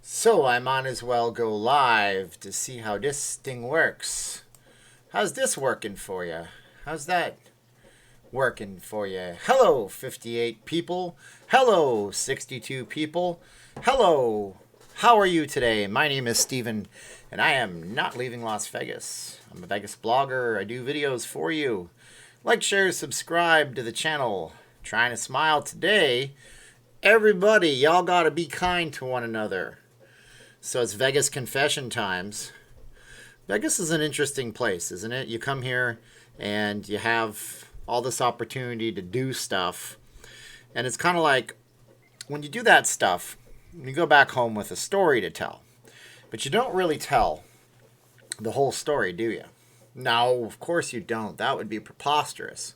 So I might as well go live to see how this thing works. How's this working for you? How's that working for you? Hello, 58 people. Hello, 62 people. Hello. How are you today? My name is Steven, and I am not leaving Las Vegas. I'm a Vegas blogger. I do videos for you. Like, share, subscribe to the channel. Trying to smile today. Everybody, y'all gotta be kind to one another. So it's Vegas confession times. Vegas is an interesting place, isn't it? You come here and you have all this opportunity to do stuff. And it's kind of like when you do that stuff, you go back home with a story to tell. But you don't really tell the whole story, do you? No, of course you don't. That would be preposterous.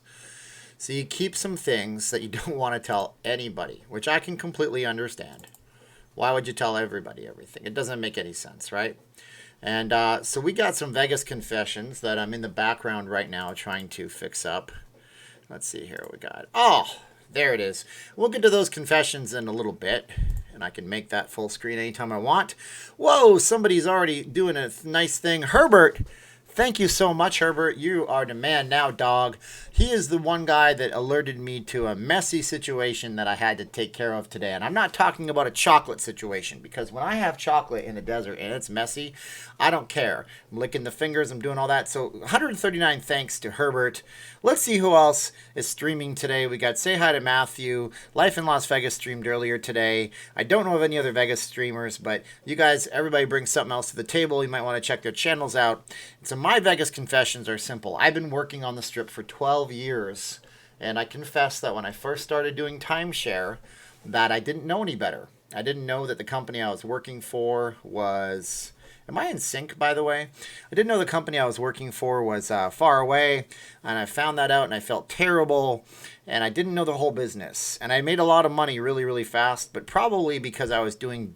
So you keep some things that you don't want to tell anybody, which I can completely understand. Why would you tell everybody everything? It doesn't make any sense, right? And so we got some Vegas confessions that I'm in the background right now trying to fix up. Let's see here what we got. Oh, there it is. We'll get to those confessions in a little bit, and I can make that full screen anytime I want. Whoa, somebody's already doing a nice thing. Herbert, thank you so much, Herbert. You are the man now, dog. He is the one guy that alerted me to a messy situation that I had to take care of today. And I'm not talking about a chocolate situation, because when I have chocolate in the desert and it's messy, I don't care. I'm licking the fingers, I'm doing all that. So 139 thanks to Herbert. Let's see who else is streaming today. We got Say Hi to Matthew. Life in Las Vegas streamed earlier today. I don't know of any other Vegas streamers, but you guys, everybody brings something else to the table. You might want to check their channels out. So my Vegas confessions are simple. I've been working on the Strip for 12 years, and I confess that when I first started doing timeshare, that I didn't know any better. I didn't know that the company I was working for was... Am I in sync, by the way? I didn't know the company I was working for was far away, and I found that out, and I felt terrible, and I didn't know the whole business. And I made a lot of money really, really fast, but probably because I was doing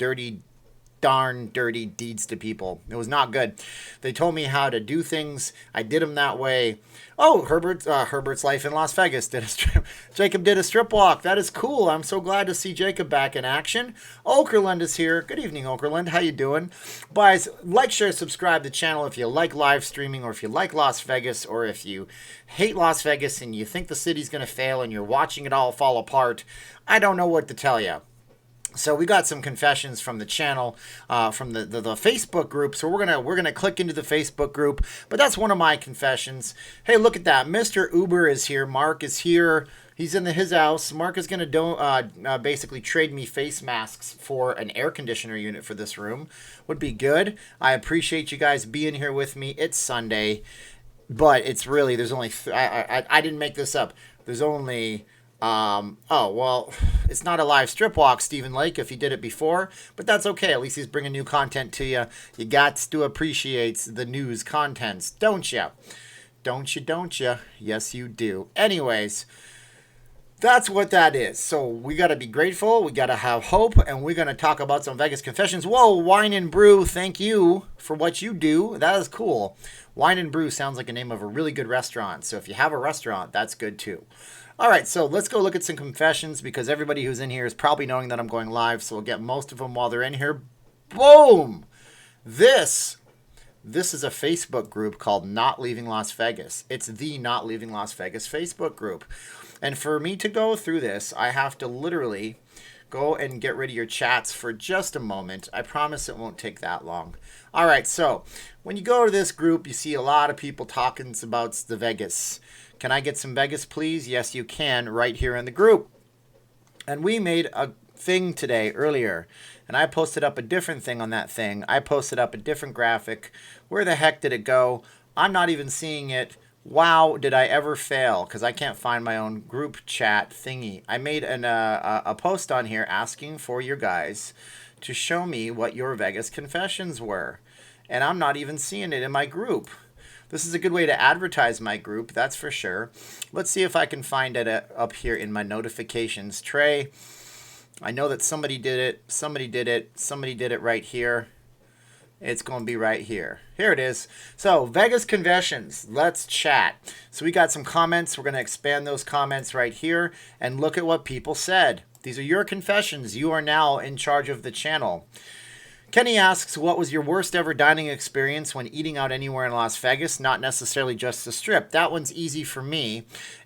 darn dirty deeds to people. It was not good. They told me how to do things. I did them that way. Oh, Herbert's Life in Las Vegas did a strip. Jacob did a strip walk. That is cool. I'm so glad to see Jacob back in action. Okerlund is here. Good evening, Okerlund. How you doing? Guys, like, share, subscribe to the channel if you like live streaming, or if you like Las Vegas, or if you hate Las Vegas and you think the city's going to fail and you're watching it all fall apart. I don't know what to tell you. So we got some confessions from the channel, from the Facebook group. So we're gonna click into the Facebook group. But that's one of my confessions. Hey, look at that! Mr. Uber is here. Mark is here. He's in his house. Mark is gonna basically trade me face masks for an air conditioner unit for this room. Would be good. I appreciate you guys being here with me. It's Sunday, but it's really there's only I didn't make this up. There's only. Oh, well, it's not a live strip walk, Stephen Lake, if he did it before, but that's okay. At least he's bringing new content to you. You got to appreciate the news contents, don't you? Don't you? Yes, you do. Anyways, that's what that is. So we got to be grateful. We got to have hope, and we're going to talk about some Vegas confessions. Whoa, Wine and Brew, thank you for what you do. That is cool. Wine and Brew sounds like a name of a really good restaurant. So if you have a restaurant, that's good too. All right, so let's go look at some confessions, because everybody who's in here is probably knowing that I'm going live, so we'll get most of them while they're in here. Boom! This is a Facebook group called Not Leaving Las Vegas. It's the Not Leaving Las Vegas Facebook group. And for me to go through this, I have to literally go and get rid of your chats for just a moment. I promise it won't take that long. All right, so when you go to this group, you see a lot of people talking about the Vegas. Can I get some Vegas, please? Yes, you can, right here in the group. And we made a thing today earlier, and I posted up a different thing on that thing. I posted up a different graphic. Where the heck did it go? I'm not even seeing it. Wow, did I ever fail? Because I can't find my own group chat thingy. I made a post on here asking for you guys to show me what your Vegas confessions were. And I'm not even seeing it in my group. This is a good way to advertise my group, that's for sure. Let's see if I can find it up here in my notifications tray. I know that somebody did it. Somebody did it right here. It's going to be right here. Here it is. So, Vegas confessions. Let's chat. So, we got some comments. We're going to expand those comments right here and look at what people said. These are your confessions. You are now in charge of the channel. Kenny asks, what was your worst ever dining experience when eating out anywhere in Las Vegas? Not necessarily just the Strip. That one's easy for me.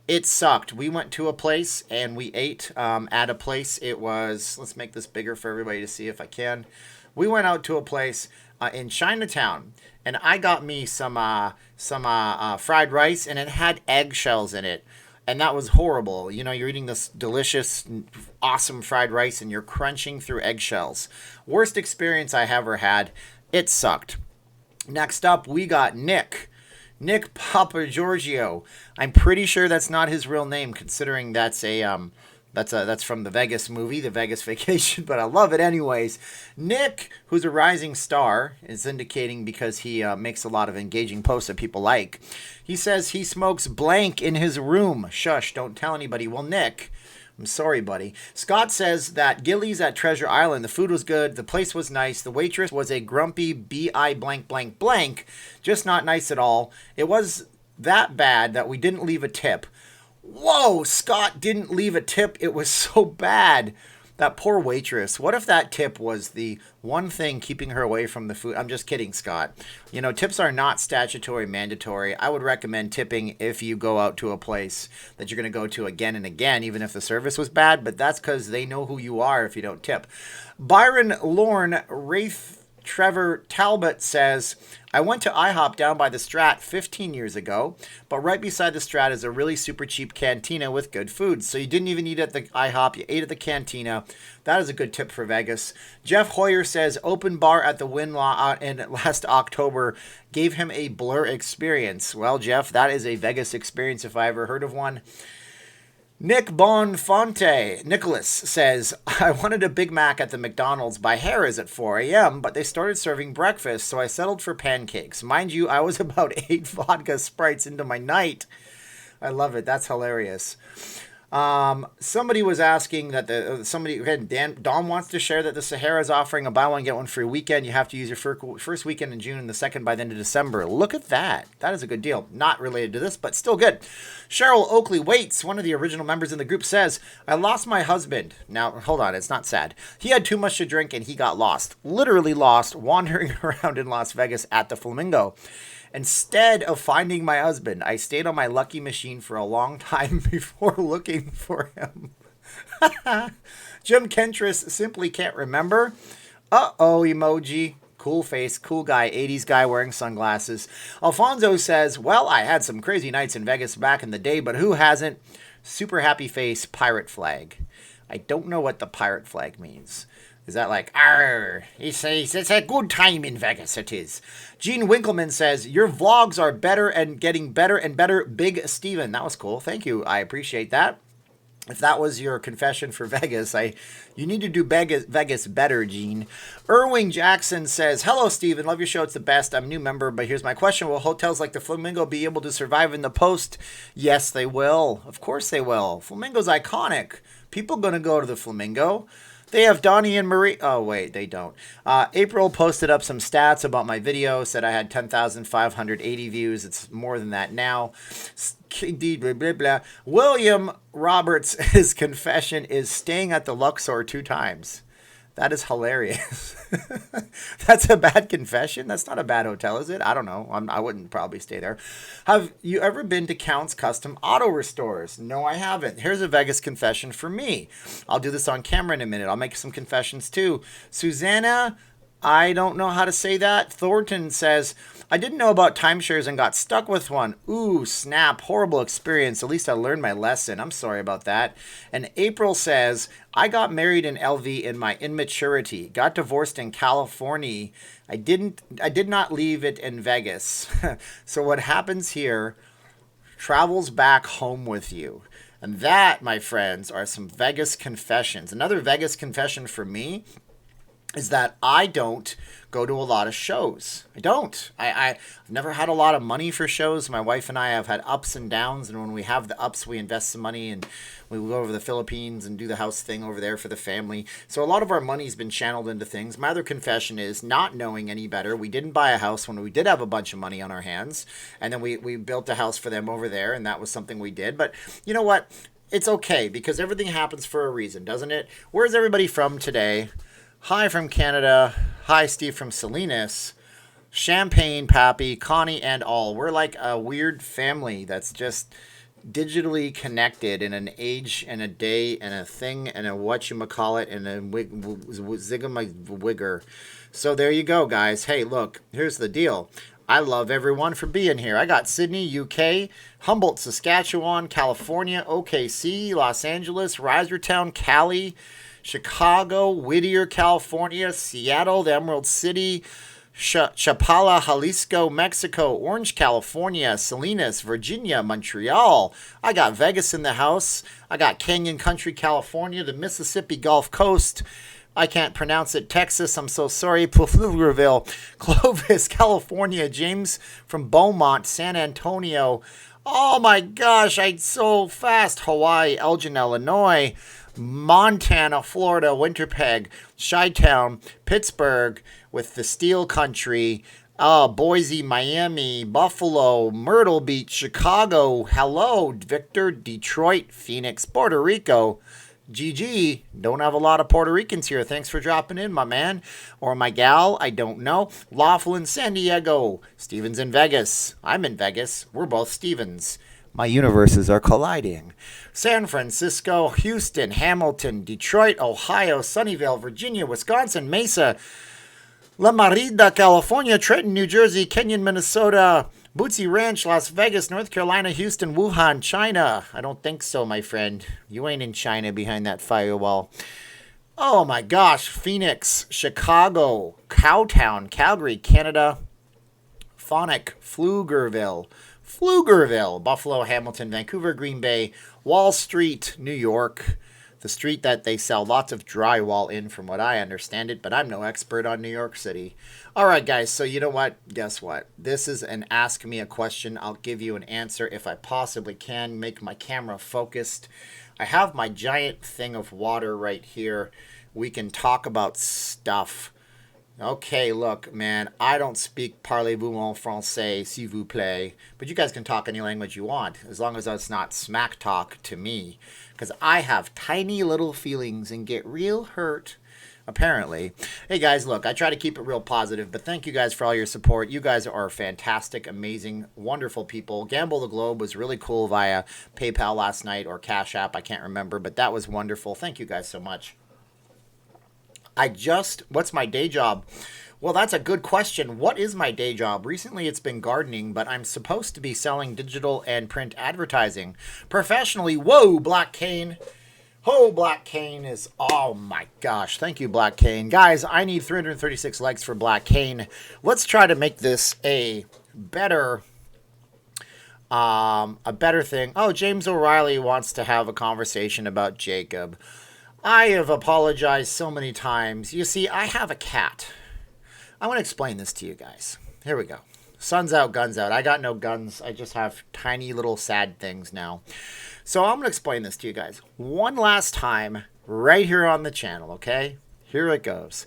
It sucked. We went to a place and we ate at a place. It was, let's make this bigger for everybody to see if I can. We went out to a place in Chinatown, and I got me some fried rice, and it had eggshells in it. And that was horrible. You know, you're eating this delicious, awesome fried rice and you're crunching through eggshells. Worst experience I ever had. It sucked. Next up, we got Nick. Nick Papa Giorgio. I'm pretty sure that's not his real name, considering that's that's from the Vegas movie, The Vegas Vacation, but I love it anyways. Nick, who's a rising star, is indicating because he makes a lot of engaging posts that people like. He says he smokes blank in his room. Shush, don't tell anybody. Well, Nick, I'm sorry, buddy. Scott says that Gillies at Treasure Island, the food was good, the place was nice, the waitress was a grumpy B.I. blank blank blank, just not nice at all. It was that bad that we didn't leave a tip. Whoa, Scott didn't leave a tip. It was so bad. That poor waitress. What if that tip was the one thing keeping her away from the food? I'm just kidding, Scott. You know, tips are not statutory mandatory. I would recommend tipping if you go out to a place that you're going to go to again and again, even if the service was bad, but that's because they know who you are if you don't tip. Byron Lorne Rafe Trevor Talbot says, I went to IHOP down by the Strat 15 years ago, but right beside the Strat is a really super cheap cantina with good food. So you didn't even eat at the IHOP, you ate at the cantina. That is a good tip for Vegas. Jeff Hoyer says, open bar at the Wynn in last October gave him a blur experience. Well, Jeff, that is a Vegas experience if I ever heard of one. Nick Bonfonte, Nicholas, says, I wanted a Big Mac at the McDonald's by Harrah's at 4 a.m., but they started serving breakfast, so I settled for pancakes. Mind you, I was about 8 vodka Sprites into my night. I love it. That's hilarious. Somebody was asking that Dom wants to share that the Sahara is offering a buy one, get one free weekend. You have to use your first weekend in June and the second by the end of December. Look at that. That is a good deal. Not related to this, but still good. Cheryl Oakley Waits, one of the original members in the group, says, I lost my husband. Now, hold on. It's not sad. He had too much to drink and he got lost. Literally lost, wandering around in Las Vegas at the Flamingo. Instead of finding my husband, I stayed on my lucky machine for a long time before looking for him. Jim Kentris simply can't remember. Uh-oh emoji. Cool face, cool guy, 80s guy wearing sunglasses. Alfonso says, well, I had some crazy nights in Vegas back in the day, but who hasn't? Super happy face, pirate flag. I don't know what the pirate flag means. Is that like, arr, he says, it's a good time in Vegas, it is. Gene Winkleman says, your vlogs are better and getting better and better, Big Steven. That was cool. Thank you. I appreciate that. If that was your confession for Vegas, you need to do Vegas better, Gene. Irwing Jackson says, hello, Steven. Love your show. It's the best. I'm a new member, but here's my question. Will hotels like the Flamingo be able to survive in the post? Yes, they will. Of course they will. Flamingo's iconic. People going to go to the Flamingo. They have Donnie and Marie. Oh, wait, they don't. April posted up some stats about my video, said I had 10,580 views. It's more than that now. Blah, blah, blah. William Roberts, his confession is staying at the Luxor 2 times. That is hilarious. That's a bad confession? That's not a bad hotel, is it? I don't know. I wouldn't probably stay there. Have you ever been to Count's Custom Auto Restores? No, I haven't. Here's a Vegas confession for me. I'll do this on camera in a minute. I'll make some confessions too. Susanna, I don't know how to say that. Thornton says, I didn't know about timeshares and got stuck with one. Ooh, snap. Horrible experience. At least I learned my lesson. I'm sorry about that. And April says, I got married in LV in my immaturity. Got divorced in California. I did not leave it in Vegas. So what happens here travels back home with you. And that, my friends, are some Vegas confessions. Another Vegas confession for me is that I don't go to a lot of shows. I don't. I've never had a lot of money for shows. My wife and I have had ups and downs, and when we have the ups, we invest some money, and we go over to the Philippines and do the house thing over there for the family. So a lot of our money's been channeled into things. My other confession is not knowing any better. We didn't buy a house when we did have a bunch of money on our hands, and then we built a house for them over there, and that was something we did. But you know what? It's okay, because everything happens for a reason, doesn't it? Where's everybody from today? Hi from Canada. Hi, Steve from Salinas. Champagne, Pappy, Connie, and all. We're like a weird family that's just digitally connected in an age and a day and a thing and a whatchamacallit and a ziggamawigger. So there you go, guys. Hey, look, here's the deal. I love everyone for being here. I got Sydney, UK, Humboldt, Saskatchewan, California, OKC, Los Angeles, Risertown, Cali, Chicago, Whittier, California, Seattle, the Emerald City, Chapala, Jalisco, Mexico, Orange, California, Salinas, Virginia, Montreal. I got Vegas in the house. I got Canyon Country, California, the Mississippi Gulf Coast. I can't pronounce it. Texas, I'm so sorry. Pflugerville, Clovis, California. James from Beaumont, San Antonio. Oh my gosh, I'm so fast. Hawaii, Elgin, Illinois, Montana, Florida, Winterpeg, Chi-Town, Pittsburgh with the Steel Country, Boise, Miami, Buffalo, Myrtle Beach, Chicago. Hello, Victor, Detroit, Phoenix, Puerto Rico. GG, don't have a lot of Puerto Ricans here. Thanks for dropping in, my man. Or my gal, I don't know. Laughlin, San Diego. Stevens in Vegas. I'm in Vegas. We're both Stevens. My universes are colliding. San Francisco, Houston, Hamilton, Detroit, Ohio, Sunnyvale, Virginia, Wisconsin, Mesa, La Marida, California, Trenton, New Jersey, Kenyon, Minnesota, Bootsy Ranch, Las Vegas, North Carolina, Houston, Wuhan, China. I don't think so, my friend. You ain't in China behind that firewall. Oh my gosh. Phoenix, Chicago, Cowtown, Calgary, Canada, Phonic, Pflugerville, Buffalo, Hamilton, Vancouver, Green Bay, Wall Street, New York. The street that they sell lots of drywall in, from what I understand it, but I'm no expert on New York City. All right, guys, so you know what? Guess what? This is an Ask Me a Question. I'll give you an answer if I possibly can. Make my camera focused. I have my giant thing of water right here. We can talk about stuff. Okay, look, man, I don't speak parlez-vous en français, s'il vous plaît, but you guys can talk any language you want, as long as it's not smack talk to me, because I have tiny little feelings and get real hurt, apparently. Hey, guys, look, I try to keep it real positive, but thank you guys for all your support. You guys are fantastic, amazing, wonderful people. Gamble the Globe was really cool via PayPal last night, or Cash App, I can't remember, but that was wonderful. Thank you guys so much. What's my day job? Well, that's a good question. What is my day job? Recently, it's been gardening, but I'm supposed to be selling digital and print advertising professionally. Whoa, Black Cane. Oh, Black Cane is, oh my gosh. Thank you, Black Cane. Guys, I need 336 likes for Black Cane. Let's try to make this a better thing. Oh, James O'Reilly wants to have a conversation about Jacob. I have apologized so many times. You see, I have a cat. I want to explain this to you guys. Here we go. Sun's out, guns out. I got no guns. I just have tiny little sad things now. So I'm going to explain this to you guys one last time right here on the channel, okay? Here it goes.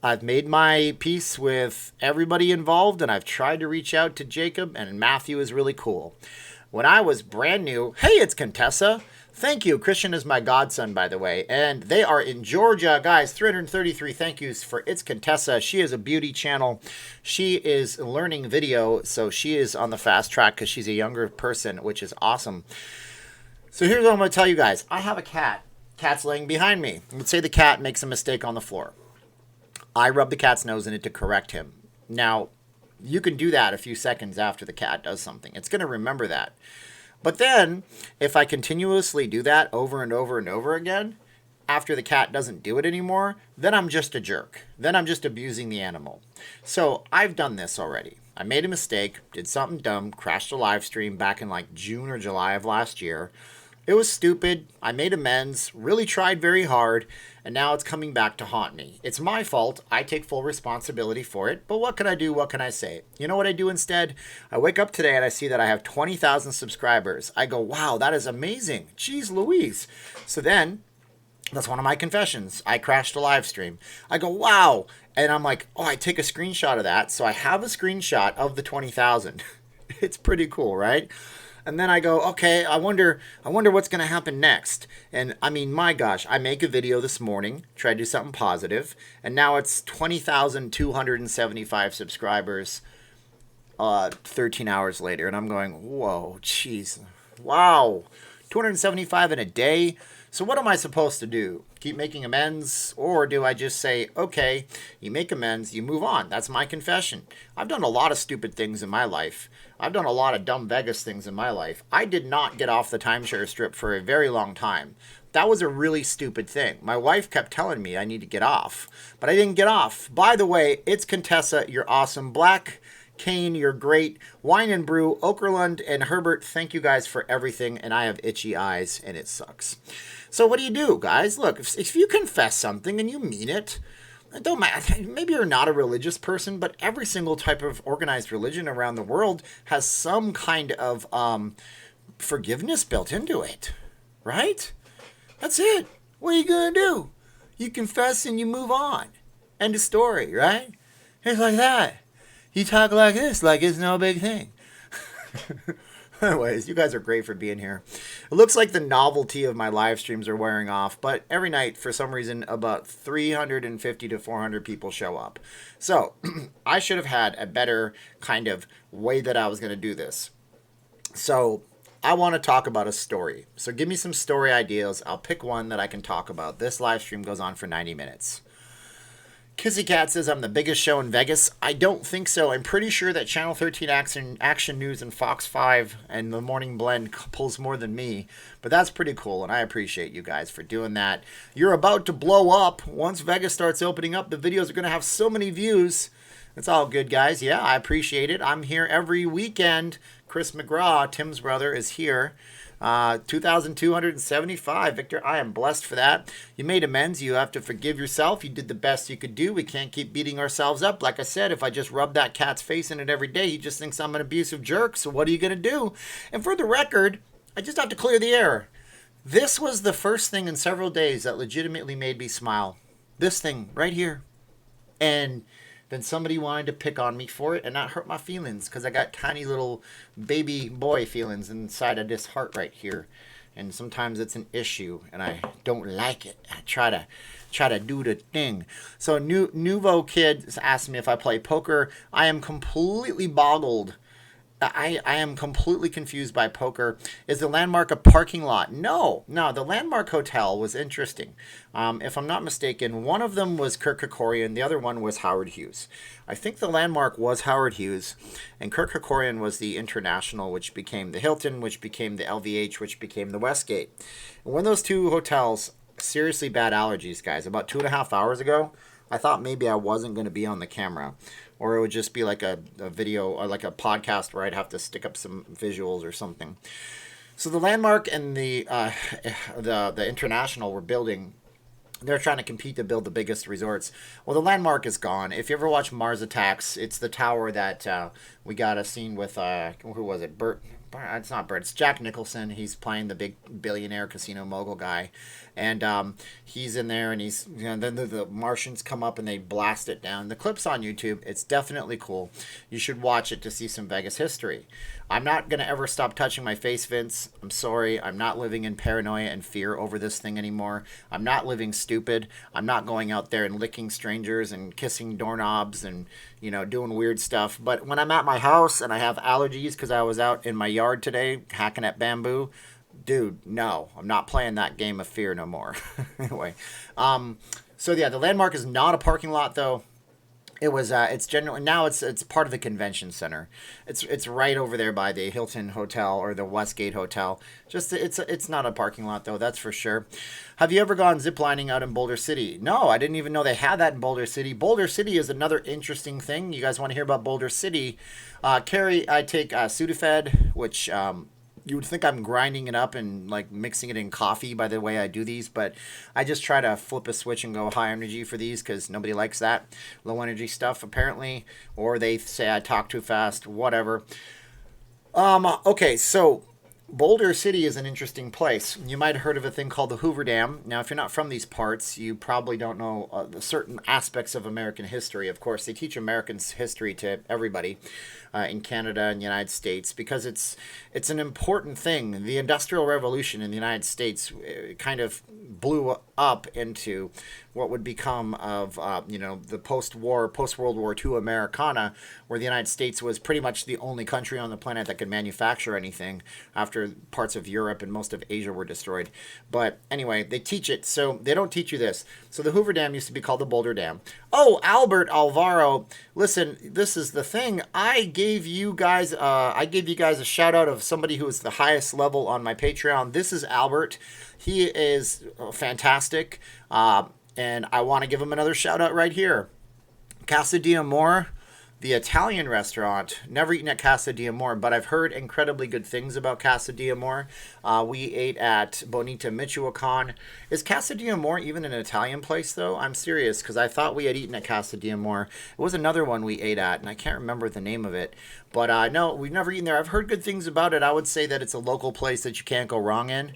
I've made my peace with everybody involved, and I've tried to reach out to Jacob, and Matthew is really cool. When I was brand new, hey, it's Contessa. Thank you. Christian is my godson, by the way. And they are in Georgia. Guys, 333 thank yous for It's Contessa. She is a beauty channel. She is learning video, so she is on the fast track because she's a younger person, which is awesome. So here's what I'm going to tell you guys. I have a cat. Cat's laying behind me. Let's say the cat makes a mistake on the floor. I rub the cat's nose in it to correct him. Now, you can do that a few seconds after the cat does something. It's going to remember that. But then, if I continuously do that over and over and over again, after the cat doesn't do it anymore, then I'm just a jerk. Then I'm just abusing the animal. So I've done this already. I made a mistake, did something dumb, crashed a live stream back in like June or July of last year. It was stupid. I made amends, really tried very hard, and now it's coming back to haunt me. It's my fault. I take full responsibility for it, but what can I do? What can I say? You know what I do instead? I wake up today and I see that I have 20,000 subscribers. I go, wow, that is amazing. Jeez Louise. So then, that's one of my confessions. I crashed a live stream. I go, wow. And I'm like, oh, I take a screenshot of that. So I have a screenshot of the 20,000. It's pretty cool, right? And then I go, okay, I wonder what's going to happen next. And I mean, my gosh, I make a video this morning, try to do something positive, and now it's 20,275 subscribers 13 hours later. And I'm going, whoa, jeez, wow, 275 in a day. So what am I supposed to do? Keep making amends? Or do I just say, okay, you make amends, you move on? That's my confession. I've done a lot of stupid things in my life. I've done a lot of dumb Vegas things in my life. I did not get off the timeshare strip for a very long time. That was a really stupid thing. My wife kept telling me I need to get off, but I didn't get off. By the way, it's Contessa, you're awesome. Black Kane, you're great. Wine and Brew, Okerlund, and Herbert, thank you guys for everything, and I have itchy eyes, and it sucks. So what do, guys? Look, if you confess something and you mean it, it don't matter. Maybe you're not a religious person, but every single type of organized religion around the world has some kind of forgiveness built into it, right? That's it. What are you going to do? You confess and you move on. End of story, right? It's like that. You talk like this, like it's no big thing. Anyways, you guys are great for being here. It looks like the novelty of my live streams are wearing off, but every night, for some reason, about 350 to 400 people show up. So, I should have had a better kind of way that I was going to do this. So, I want to talk about a story. So, give me some story ideas. I'll pick one that I can talk about. This live stream goes on for 90 minutes. Kissy Cat says I'm the biggest show in Vegas. I don't think so. I'm pretty sure that Channel 13 Action News and Fox 5 and the Morning Blend pulls more than me. But that's pretty cool, and I appreciate you guys for doing that. You're about to blow up. Once Vegas starts opening up, the videos are going to have so many views. It's all good, guys. Yeah, I appreciate it. I'm here every weekend. Chris McGraw, Tim's brother, is here. 2,275. Victor, I am blessed for that. You made amends. You have to forgive yourself. You did the best you could do. We can't keep beating ourselves up. Like I said, if I just rub that cat's face in it every day, he just thinks I'm an abusive jerk. So what are you going to do? And for the record, I just have to clear the air. This was the first thing in several days that legitimately made me smile. This thing right here. And then somebody wanted to pick on me for it and not hurt my feelings because I got tiny little baby boy feelings inside of this heart right here. And sometimes it's an issue and I don't like it. I try to do the thing. So Nouveau Kid asked me if I play poker. I am completely boggled. I am completely confused by poker. Is the Landmark a parking lot? No, the Landmark Hotel was interesting. If I'm not mistaken, one of them was Kirk Kerkorian, the other one was Howard Hughes. I think the Landmark was Howard Hughes, and Kirk Kerkorian was the International, which became the Hilton, which became the LVH, which became the Westgate. And when those two hotels, seriously bad allergies, guys, about 2.5 hours ago, I thought maybe I wasn't going to be on the camera. Or it would just be like a video or like a podcast where I'd have to stick up some visuals or something. So the Landmark and the International were building. They're trying to compete to build the biggest resorts. Well, the Landmark is gone. If you ever watch Mars Attacks, it's the tower that we got a scene with, who was it? It's not Bert. It's Jack Nicholson. He's playing the big billionaire casino mogul guy. And he's in there, and then the Martians come up and they blast it down. The clip's on YouTube. It's definitely cool. You should watch it to see some Vegas history. I'm not going to ever stop touching my face, Vince. I'm sorry. I'm not living in paranoia and fear over this thing anymore. I'm not living stupid. I'm not going out there and licking strangers and kissing doorknobs and, doing weird stuff. But when I'm at my house and I have allergies because I was out in my yard today hacking at bamboo, dude, no, I'm not playing that game of fear no more. Anyway, so yeah, the Landmark is not a parking lot though. It was, it's generally, now it's part of the convention center. It's right over there by the Hilton Hotel or the Westgate Hotel. Just, it's not a parking lot though, that's for sure. Have you ever gone ziplining out in Boulder City? No, I didn't even know they had that in Boulder City. Boulder City is another interesting thing. You guys want to hear about Boulder City? Carrie, I take Sudafed, which, you would think I'm grinding it up and like mixing it in coffee by the way I do these, but I just try to flip a switch and go high energy for these because nobody likes that low energy stuff apparently, or they say I talk too fast, whatever. Okay, so Boulder City is an interesting place. You might have heard of a thing called the Hoover Dam. Now, if you're not from these parts, you probably don't know the certain aspects of American history. Of course, they teach American history to everybody in Canada and the United States because it's an important thing. The Industrial Revolution in the United States kind of blew up into what would become of the post World War II Americana, where the United States was pretty much the only country on the planet that could manufacture anything after parts of Europe and most of Asia were destroyed. But anyway, they teach it, so they don't teach you this. So the Hoover Dam used to be called the Boulder Dam. Oh, Albert Alvaro, listen, this is the thing. I gave you guys a shout out of somebody who is the highest level on my Patreon. This is Albert. He is fantastic, and I want to give him another shout out right here. Casa di Amore, the Italian restaurant. Never eaten at Casa di Amore, but I've heard incredibly good things about Casa di Amore. We ate at Bonita, Michoacan. Is Casa di Amore even an Italian place, though? I'm serious, because I thought we had eaten at Casa di Amore. It was another one we ate at, and I can't remember the name of it. But no, we've never eaten there. I've heard good things about it. I would say that it's a local place that you can't go wrong in.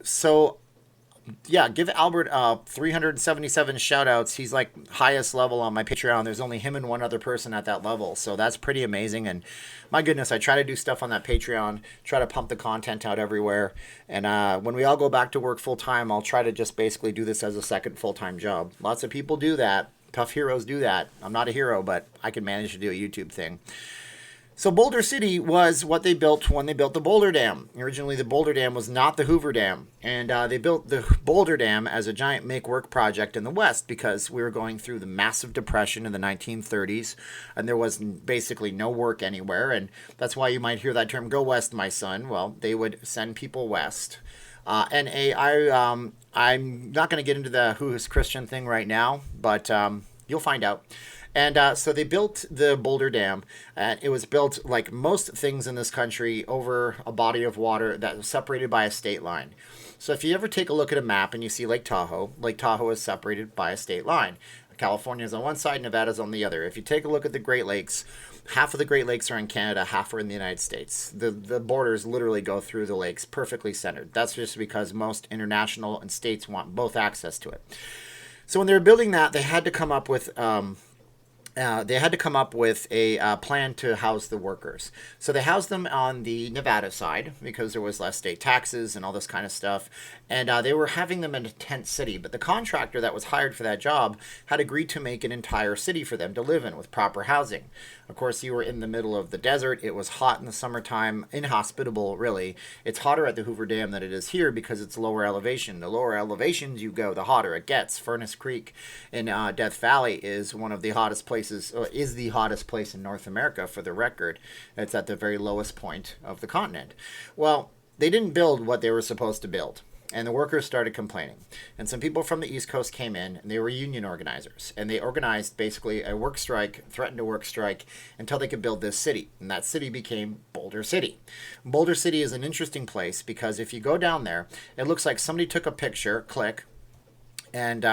So yeah, give Albert 377 shout outs. He's like highest level on my Patreon. There's only him and one other person at that level. So that's pretty amazing. And my goodness, I try to do stuff on that Patreon, try to pump the content out everywhere. And when we all go back to work full time, I'll try to just basically do this as a second full-time job. Lots of people do that. Tough heroes do that. I'm not a hero, but I can manage to do a YouTube thing. So Boulder City was what they built when they built the Boulder Dam. Originally, the Boulder Dam was not the Hoover Dam. And they built the Boulder Dam as a giant make-work project in the West because we were going through the massive depression in the 1930s. And there was basically no work anywhere. And that's why you might hear that term, go west, my son. Well, they would send people west. I'm not going to get into the who is Christian thing right now, but you'll find out. And so they built the Boulder Dam, and it was built like most things in this country over a body of water that was separated by a state line. So if you ever take a look at a map and you see Lake Tahoe is separated by a state line. California is on one side, Nevada's on the other. If you take a look at the Great Lakes, half of the Great Lakes are in Canada, half are in the United States. The borders literally go through the lakes, perfectly centered. That's just because most international and states want both access to it. So when they were building that, they had to come up with a plan to house the workers. So they housed them on the Nevada side because there was less state taxes and all this kind of stuff. And they were having them in a tent city. But the contractor that was hired for that job had agreed to make an entire city for them to live in with proper housing. Of course, you were in the middle of the desert. It was hot in the summertime, inhospitable, really. It's hotter at the Hoover Dam than it is here because it's lower elevation. The lower elevations you go, the hotter it gets. Furnace Creek in Death Valley is one of the hottest places, is the hottest place in North America, for the record. It's at the very lowest point of the continent. Well, they didn't build what they were supposed to build. And the workers started complaining. And some people from the East Coast came in, and they were union organizers. And they organized basically a work strike, threatened a work strike, until they could build this city. And that city became Boulder City. Boulder City is an interesting place because if you go down there, it looks like somebody took a picture, click, and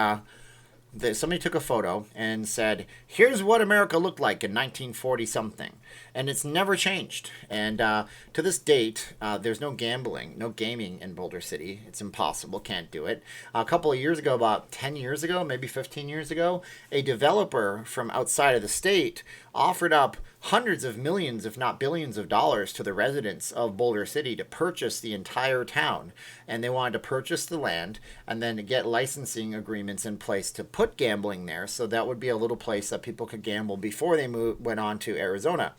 somebody took a photo and said, here's what America looked like in 1940 something. And it's never changed. And to this date, there's no gambling, no gaming in Boulder City. It's impossible. Can't do it. A couple of years ago, about 10 years ago, maybe 15 years ago, a developer from outside of the state offered up hundreds of millions, if not billions of dollars to the residents of Boulder City to purchase the entire town. And they wanted to purchase the land and then get licensing agreements in place to put gambling there. So that would be a little place that people could gamble before they went on to Arizona.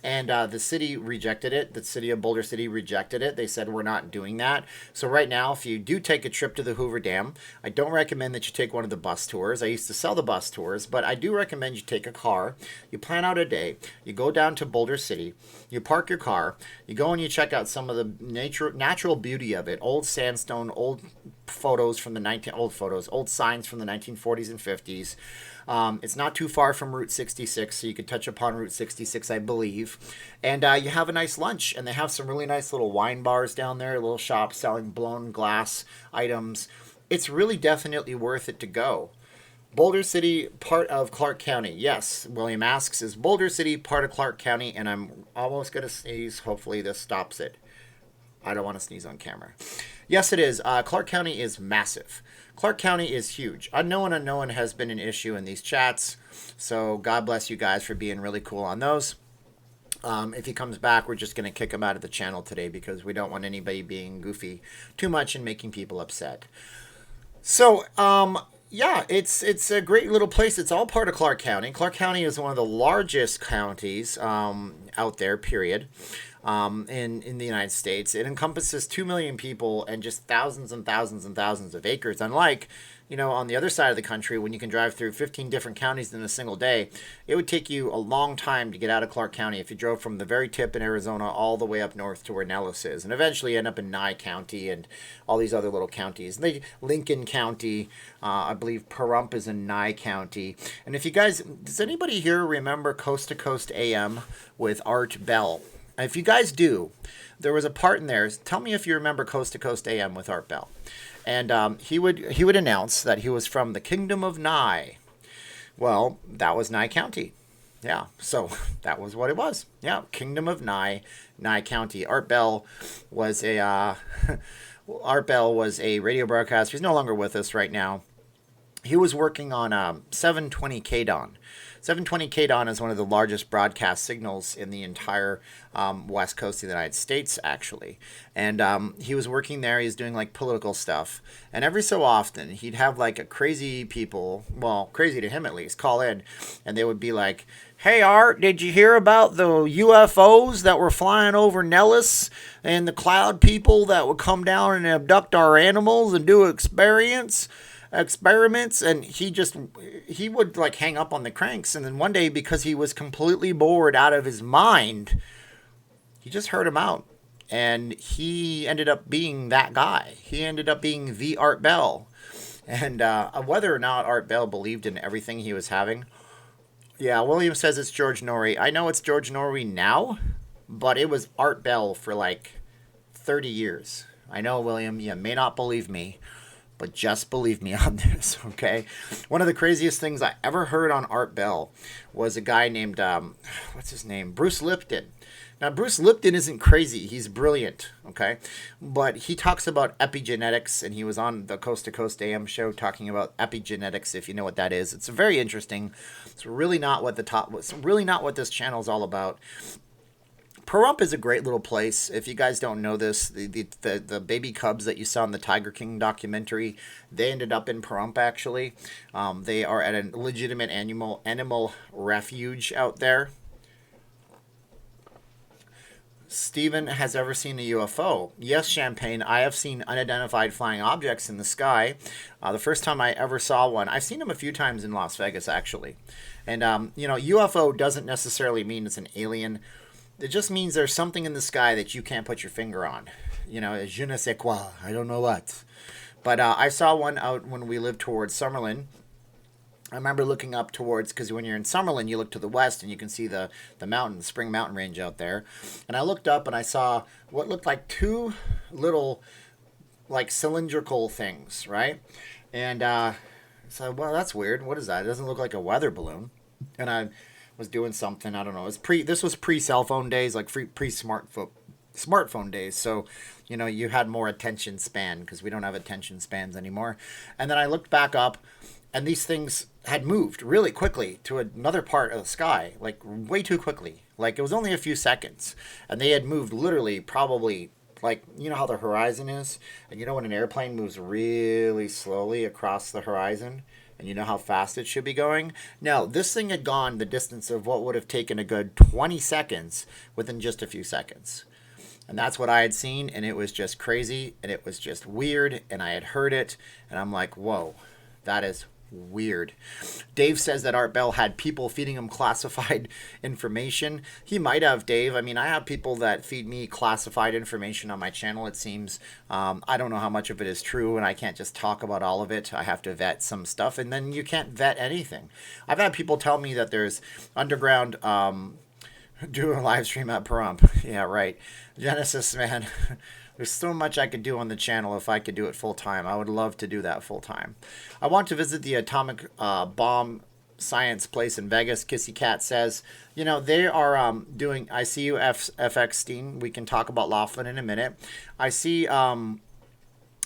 And the city rejected it. The city of Boulder City rejected it. They said, we're not doing that. So right now, if you do take a trip to the Hoover Dam, I don't recommend that you take one of the bus tours. I used to sell the bus tours, but I do recommend you take a car. You plan out a day. You go down to Boulder City. You park your car. You go and you check out some of the natural beauty of it. Old sandstone, old photos from the old signs from the 1940s and 50s. It's not too far from Route 66, so you could touch upon Route 66, I believe. And you have a nice lunch, and they have some really nice little wine bars down there, little shops selling blown glass items. It's really definitely worth it to go. Boulder City, part of Clark County. Yes, William asks, is Boulder City part of Clark County? And I'm almost going to sneeze. Hopefully this stops it. I don't want to sneeze on camera. Yes, it is. Clark County is massive. Clark County is huge. Unknown has been an issue in these chats. So God bless you guys for being really cool on those. If he comes back, we're just going to kick him out of the channel today because we don't want anybody being goofy too much and making people upset. So, yeah, it's a great little place. It's all part of Clark County. Clark County is one of the largest counties out there, period, in the United States. It encompasses 2 million people and just thousands and thousands and thousands of acres. Unlike, on the other side of the country, when you can drive through 15 different counties in a single day, it would take you a long time to get out of Clark County if you drove from the very tip in Arizona all the way up north to where Nellis is, and eventually end up in Nye County and all these other little counties. Lincoln County, I believe Pahrump is in Nye County. And if you guys, does anybody here remember Coast to Coast AM with Art Bell? If you guys do, there was a part in there. Tell me if you remember Coast to Coast AM with Art Bell. And he would announce that he was from the Kingdom of Nye. Well, that was Nye County. Yeah, so that was what it was. Yeah, Kingdom of Nye, Nye County. Art Bell was a radio broadcaster. He's no longer with us right now. He was working on 720 KDON. 720 KDON is one of the largest broadcast signals in the entire west coast of the United States, actually. And he was working there. He was doing like political stuff. And every so often, he'd have like a crazy people, well, crazy to him at least, call in. And they would be like, "Hey, Art, did you hear about the UFOs that were flying over Nellis and the cloud people that would come down and abduct our animals and do experiments?" And he would like hang up on the cranks. And then one day, because he was completely bored out of his mind, he just heard him out, and he ended up being that guy. He ended up being the Art Bell. And whether or not Art Bell believed in everything he was having, yeah, William says it's George Norrie. I know it's George Norrie now, but it was Art Bell for like 30 years. I know, William, you may not believe me, but just believe me on this, okay? One of the craziest things I ever heard on Art Bell was a guy named, what's his name? Bruce Lipton. Now, Bruce Lipton isn't crazy. He's brilliant, okay? But he talks about epigenetics, and he was on the Coast to Coast AM show talking about epigenetics, if you know what that is. It's very interesting. It's really not what this channel is all about. Pahrump is a great little place. If you guys don't know this, the baby cubs that you saw in the Tiger King documentary, they ended up in Pahrump, actually. They are at a legitimate animal refuge out there. Steven has ever seen a UFO? Yes, Champagne. I have seen unidentified flying objects in the sky. The first time I ever saw one, I've seen them a few times in Las Vegas, actually. And, UFO doesn't necessarily mean it's an alien. It just means there's something in the sky that you can't put your finger on. Je ne sais quoi. I don't know what. But I saw one out when we lived towards Summerlin. I remember looking up towards, because when you're in Summerlin, you look to the west and you can see the mountain, the Spring Mountain Range out there. And I looked up and I saw what looked like two little, like, cylindrical things, right? And so, well, that's weird. What is that? It doesn't look like a weather balloon. And I was doing something, I don't know. This was pre-cell phone days, like pre-smartphone days. So, you had more attention span, because we don't have attention spans anymore. And then I looked back up, and these things had moved really quickly to another part of the sky, like way too quickly. Like, it was only a few seconds. And they had moved literally probably, like, you know how the horizon is? And when an airplane moves really slowly across the horizon, and you know how fast it should be going? No, this thing had gone the distance of what would have taken a good 20 seconds within just a few seconds. And that's what I had seen, and it was just crazy, and it was just weird, and I had heard it, and I'm like, whoa, that is weird. Dave says that Art Bell had people feeding him classified information. He might have, Dave. I mean, I have people that feed me classified information on my channel, it seems. I don't know how much of it is true, and I can't just talk about all of it. I have to vet some stuff, and then you can't vet anything. I've had people tell me that there's underground do a live stream at Pahrump. Yeah, right. Genesis, man. There's so much I could do on the channel if I could do it full time. I would love to do that full time. I want to visit the atomic bomb science place in Vegas. Kissy Cat says, they are doing. I see you, FX Steen. We can talk about Laughlin in a minute. I see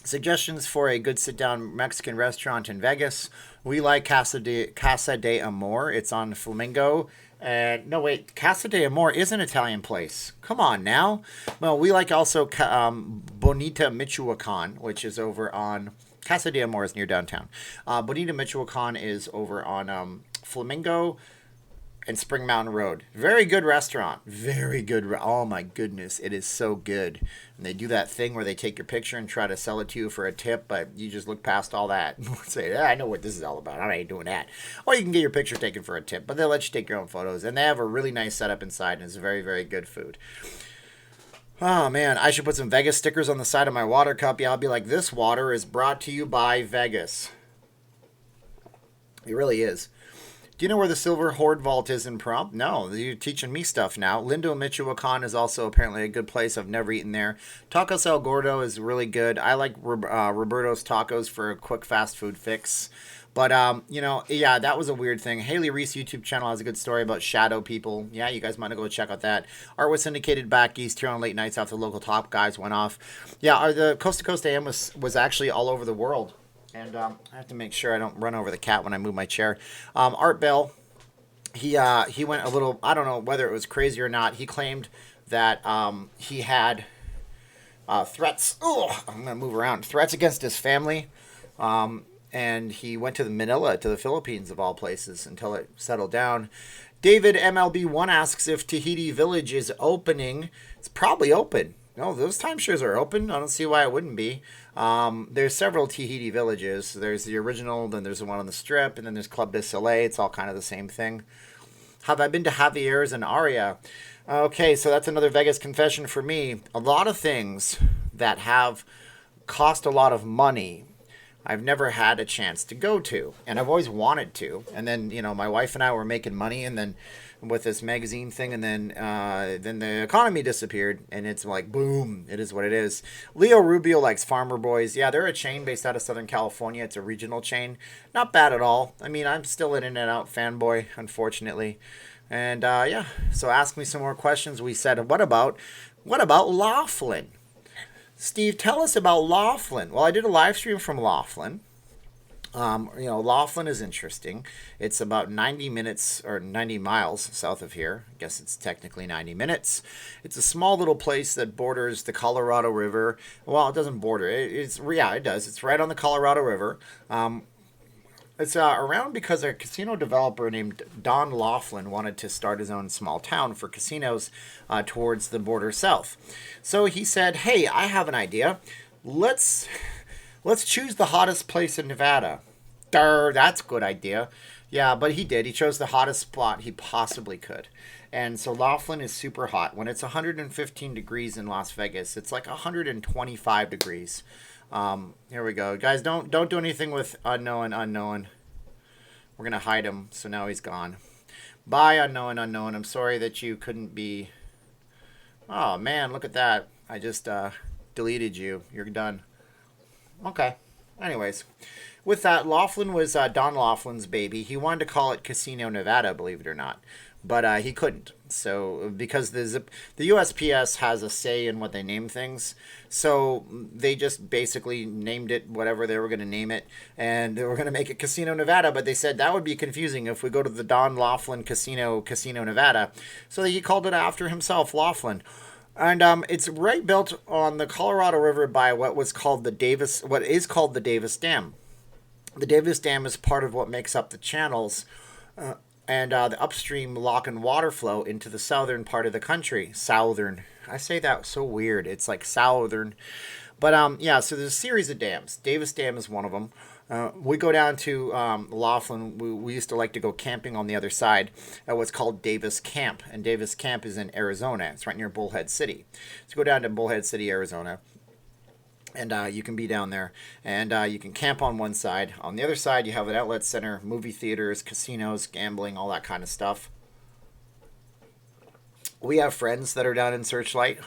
suggestions for a good sit-down Mexican restaurant in Vegas. We like Casa de Amor. It's on Flamingo. And no, wait, Casa de Amor is an Italian place. Come on now. Well, we like also Bonita Michoacan, which is over on Casa de Amor is near downtown. Bonita Michoacan is over on Flamingo and Spring Mountain Road. Very good restaurant. Very good. Oh my goodness, it is so good. And they do that thing where they take your picture and try to sell it to you for a tip, but you just look past all that and say, I know what this is all about. I ain't doing that. Or you can get your picture taken for a tip, but they'll let you take your own photos. And they have a really nice setup inside, and it's very, very good food. Oh man, I should put some Vegas stickers on the side of my water cup. Yeah, I'll be like, this water is brought to you by Vegas. It really is. Do you know where the Silver Horde Vault is in Prompt? No, you're teaching me stuff now. Lindo Michoacan is also apparently a good place. I've never eaten there. Tacos El Gordo is really good. I like Roberto's Tacos for a quick fast food fix. But, yeah, that was a weird thing. Haley Reese YouTube channel has a good story about shadow people. Yeah, you guys might go check out that. Art was syndicated back east here on late nights after the local top guys went off. Yeah, the Coast to Coast AM was actually all over the world. And I have to make sure I don't run over the cat when I move my chair. Art Bell, he went a little, I don't know whether it was crazy or not. He claimed that he had threats. Oh, I'm going to move around. Threats against his family. And he went to Manila, to the Philippines of all places, until it settled down. David MLB1 asks if Tahiti Village is opening. It's probably open. No, those timeshares are open. I don't see why it wouldn't be. There's several Tahiti villages. There's the original, then there's the one on the Strip, and then there's Club de Soleil. It's all kind of the same thing. Have I been to Javier's and Aria? Okay, so that's another Vegas confession for me. A lot of things that have cost a lot of money, I've never had a chance to go to, and I've always wanted to. And then, my wife and I were making money, and then with this magazine thing, and then the economy disappeared, and it's like, boom, it is what it is. Leo Rubio likes Farmer Boys. Yeah, they're a chain based out of Southern California. It's a regional chain. Not bad at all. I mean, I'm still an In-N-Out fanboy, unfortunately. And, yeah, so ask me some more questions. We said, what about Laughlin? Steve, tell us about Laughlin. Well, I did a live stream from Laughlin. Laughlin is interesting. It's about 90 minutes or 90 miles south of here. I guess it's technically 90 minutes. It's a small little place that borders the Colorado River. Well, it doesn't border. It does. It's right on the Colorado River. It's around because a casino developer named Don Laughlin wanted to start his own small town for casinos towards the border south. So he said, hey, I have an idea. Let's choose the hottest place in Nevada. That's a good idea. Yeah, but he did. He chose the hottest spot he possibly could. And so Laughlin is super hot. When it's 115 degrees in Las Vegas, it's like 125 degrees. Here we go. Guys, don't do anything with unknown. We're going to hide him, so now he's gone. Bye, unknown. I'm sorry that you couldn't be... Oh, man, look at that. I just deleted you. You're done. Okay. Anyways, with that, Laughlin was Don Laughlin's baby. He wanted to call it Casino Nevada, believe it or not. But he couldn't. So because the USPS has a say in what they name things, so they just basically named it whatever they were going to name it, and they were going to make it Casino Nevada. But they said that would be confusing if we go to the Don Laughlin Casino Nevada. So he called it after himself, Laughlin. And it's right built on the Colorado River by what is called the Davis Dam. The Davis Dam is part of what makes up the channels and the upstream lock and water flow into the southern part of the country. Southern. I say that so weird. It's like southern. But so there's a series of dams. Davis Dam is one of them. We go down to Laughlin. We used to like to go camping on the other side at what's called Davis Camp. And Davis Camp is in Arizona. It's right near Bullhead City. So go down to Bullhead City, Arizona. And you can be down there. And you can camp on one side. On the other side, you have an outlet center, movie theaters, casinos, gambling, all that kind of stuff. We have friends that are down in Searchlight.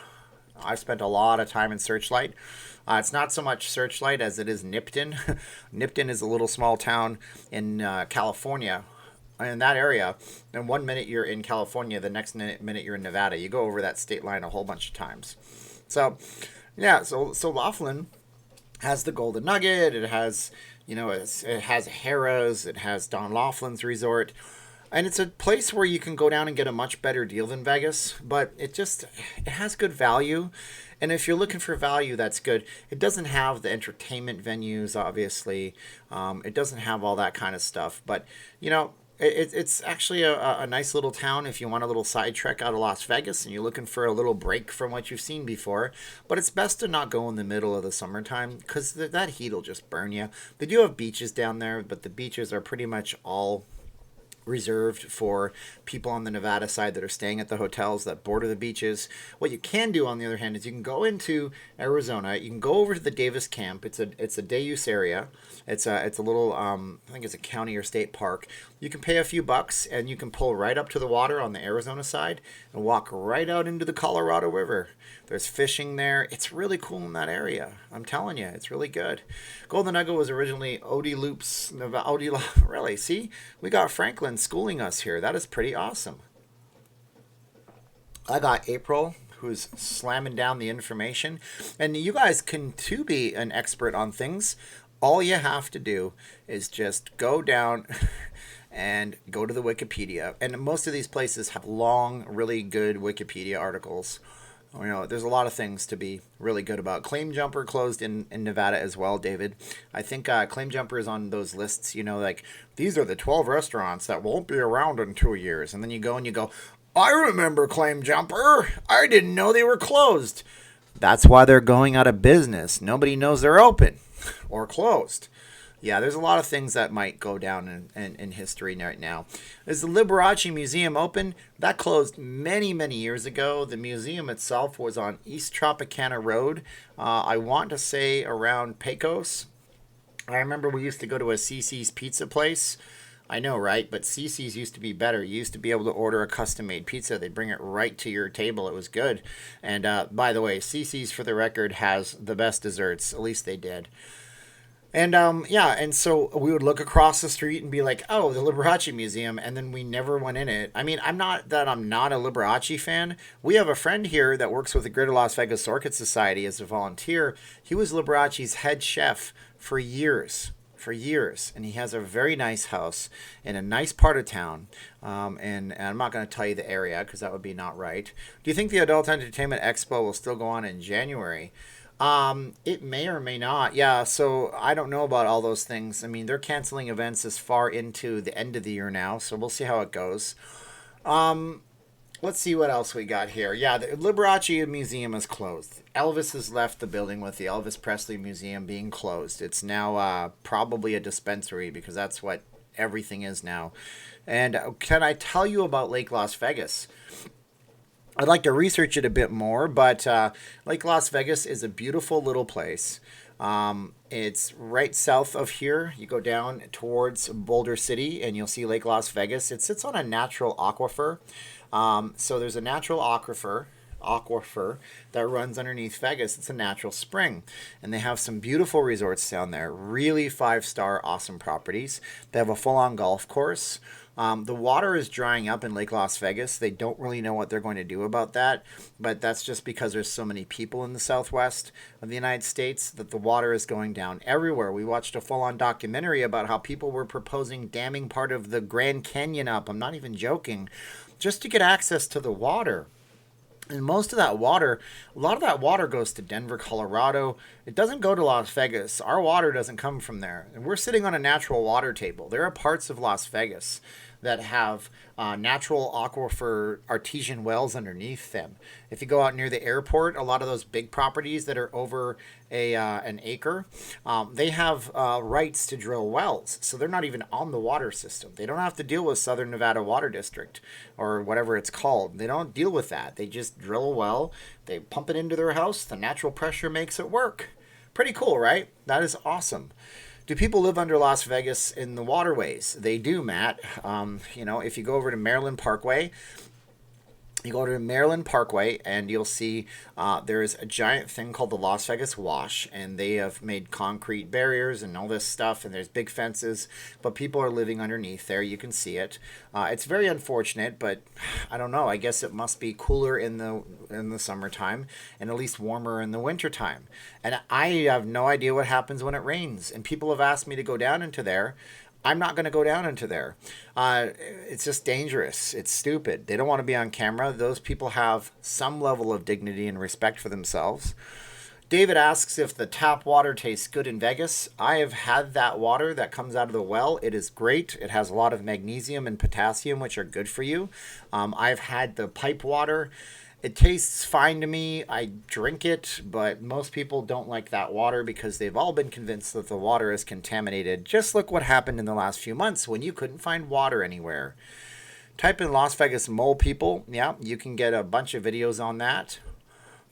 I've spent a lot of time in Searchlight. It's not so much Searchlight as it is Nipton. Nipton is a little small town in California. in that area, and 1 minute you're in California, the next minute you're in Nevada. You go over that state line a whole bunch of times. So, yeah, so Laughlin has the Golden Nugget. It has, it has Harrah's. It has Don Laughlin's resort. And it's a place where you can go down and get a much better deal than Vegas, but it has good value. And if you're looking for value, that's good. It doesn't have the entertainment venues, obviously. It doesn't have all that kind of stuff. But, it's actually a nice little town if you want a little side trek out of Las Vegas and you're looking for a little break from what you've seen before. But it's best to not go in the middle of the summertime because that heat will just burn you. They do have beaches down there, but the beaches are pretty much all reserved for people on the Nevada side that are staying at the hotels that border the beaches. What you can do, on the other hand, is you can go into Arizona. You can go over to the Davis Camp. It's a day use area. It's a little I think it's a county or state park. You can pay a few bucks and you can pull right up to the water on the Arizona side and walk right out into the Colorado River. There's fishing there. It's really cool in that area. I'm telling you, it's really good. Golden Nugget was originally Odie Loops, Nevada. Really, see, we got Franklin schooling us here. That is pretty awesome. I got April, who's slamming down the information, and you guys can too be an expert on things. All you have to do is just go down and go to the Wikipedia, and most of these places have long, really good Wikipedia articles. There's a lot of things to be really good about. Claim Jumper closed in Nevada as well, David. I think Claim Jumper is on those lists, like, these are the 12 restaurants that won't be around in 2 years. And then you go, I remember Claim Jumper. I didn't know they were closed. That's why they're going out of business. Nobody knows they're open or closed. Yeah, there's a lot of things that might go down in history right now. Is the Liberace Museum open? That closed many, many years ago. The museum itself was on East Tropicana Road. I want to say around Pecos. I remember we used to go to a CC's pizza place. I know, right? But CC's used to be better. You used to be able to order a custom-made pizza. They'd bring it right to your table. It was good. And by the way, CC's, for the record, has the best desserts. At least they did. And and so we would look across the street and be like, oh, the Liberace Museum, and then we never went in it. I mean, I'm not a Liberace fan. We have a friend here that works with the Greater Las Vegas Orchid Society as a volunteer. He was Liberace's head chef for years, and he has a very nice house in a nice part of town. And I'm not going to tell you the area because that would be not right. Do you think the Adult Entertainment Expo will still go on in January? It may or may not. Yeah, so I don't know about all those things. I mean, they're canceling events as far into the end of the year now, so we'll see how it goes. Let's see what else we got here. Yeah, the Liberace Museum is closed. Elvis has left the building with the Elvis Presley Museum being closed. It's now probably a dispensary because that's what everything is now. And can I tell you about Lake Las Vegas? I'd like to research it a bit more, but Lake Las Vegas is a beautiful little place. It's right south of here. You go down towards Boulder City, and you'll see Lake Las Vegas. It sits on a natural aquifer. So there's a natural aquifer that runs underneath Vegas. It's a natural spring, and they have some beautiful resorts down there. Really 5-star, awesome properties. They have a full-on golf course. The water is drying up in Lake Las Vegas. They don't really know what they're going to do about that, but that's just because there's so many people in the southwest of the United States that the water is going down everywhere. We watched a full-on documentary about how people were proposing damming part of the Grand Canyon up. I'm not even joking, just to get access to the water. And most of that water, a lot of that water goes to Denver, Colorado. It doesn't go to Las Vegas. Our water doesn't come from there. And we're sitting on a natural water table. There are parts of Las Vegas that have natural aquifer artesian wells underneath them. If you go out near the airport, a lot of those big properties that are over an acre, they have rights to drill wells. So they're not even on the water system. They don't have to deal with Southern Nevada Water District or whatever it's called. They don't deal with that. They just drill a well, they pump it into their house, the natural pressure makes it work. Pretty cool, right? That is awesome. Do people live under Las Vegas in the waterways? They do, Matt. If you go over to Maryland Parkway, You go to Maryland Parkway and you'll see there's a giant thing called the Las Vegas Wash, and they have made concrete barriers and all this stuff, and there's big fences, but people are living underneath there. You can see it. It's very unfortunate, but I don't know. I guess it must be cooler in the summertime and at least warmer in the wintertime. And I have no idea what happens when it rains. And people have asked me to go down into there. I'm not going to go down into there. It's just dangerous. It's stupid. They don't want to be on camera. Those people have some level of dignity and respect for themselves. David asks if the tap water tastes good in Vegas. I have had that water that comes out of the well. It is great. It has a lot of magnesium and potassium, which are good for you. I've had the pipe water. It tastes fine to me. I drink it, but most people don't like that water because they've all been convinced that the water is contaminated. Just look what happened in the last few months when you couldn't find water anywhere. Type in Las Vegas mole people. Yeah, you can get a bunch of videos on that,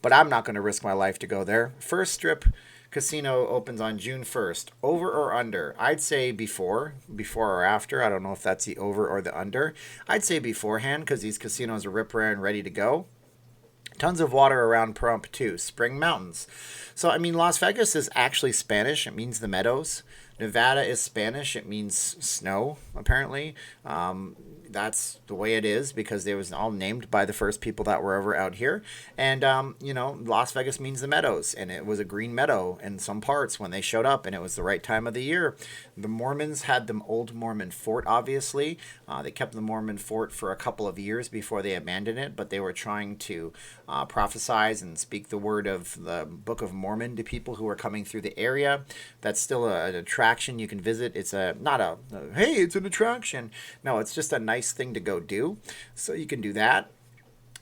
but I'm not going to risk my life to go there. First Strip Casino opens on June 1st. Over or under? I'd say before or after. I don't know if that's the over or the under. I'd say beforehand because these casinos are rip-roaring and ready to go. Tons of water around Pahrump too. Spring Mountains. So, I mean, Las Vegas is actually Spanish. It means the meadows. Nevada is Spanish. It means snow, apparently. That's the way it is because they was all named by the first people that were ever out here. And, Las Vegas means the meadows. And it was a green meadow in some parts when they showed up. And it was the right time of the year. The Mormons had the old Mormon fort, obviously. They kept the Mormon fort for a couple of years before they abandoned it. But they were trying to prophesize and speak the word of the Book of Mormon to people who are coming through the area. That's still an attraction you can visit. It's hey, it's an attraction. No, it's just a nice thing to go do. So you can do that.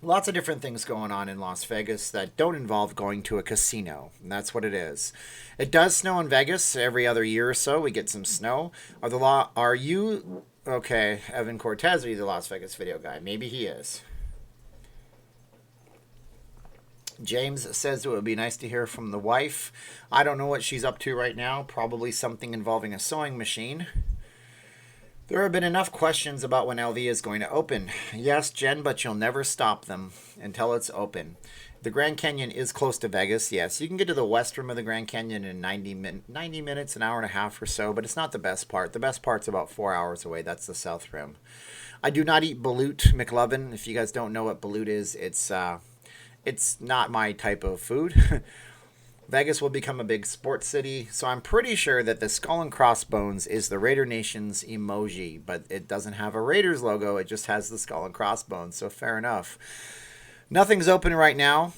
Lots of different things going on in Las Vegas that don't involve going to a casino. And that's what it is. It does snow in Vegas every other year or so. We get some snow. Are you okay, Evan Cortez, are you the Las Vegas video guy? Maybe he is. James says it would be nice to hear from the wife. I don't know what she's up to right now. Probably something involving a sewing machine. There have been enough questions about when LV is going to open. Yes, Jen, but you'll never stop them until it's open. The Grand Canyon is close to Vegas, yes. You can get to the west rim of the Grand Canyon in 90 minutes, an hour and a half or so, but it's not the best part. The best part's about 4 hours away. That's the south rim. I do not eat balut, McLovin. If you guys don't know what balut is, it's not my type of food. Vegas will become a big sports city, so I'm pretty sure that the skull and crossbones is the Raider Nation's emoji, but it doesn't have a Raiders logo. It just has the skull and crossbones, so fair enough. Nothing's open right now.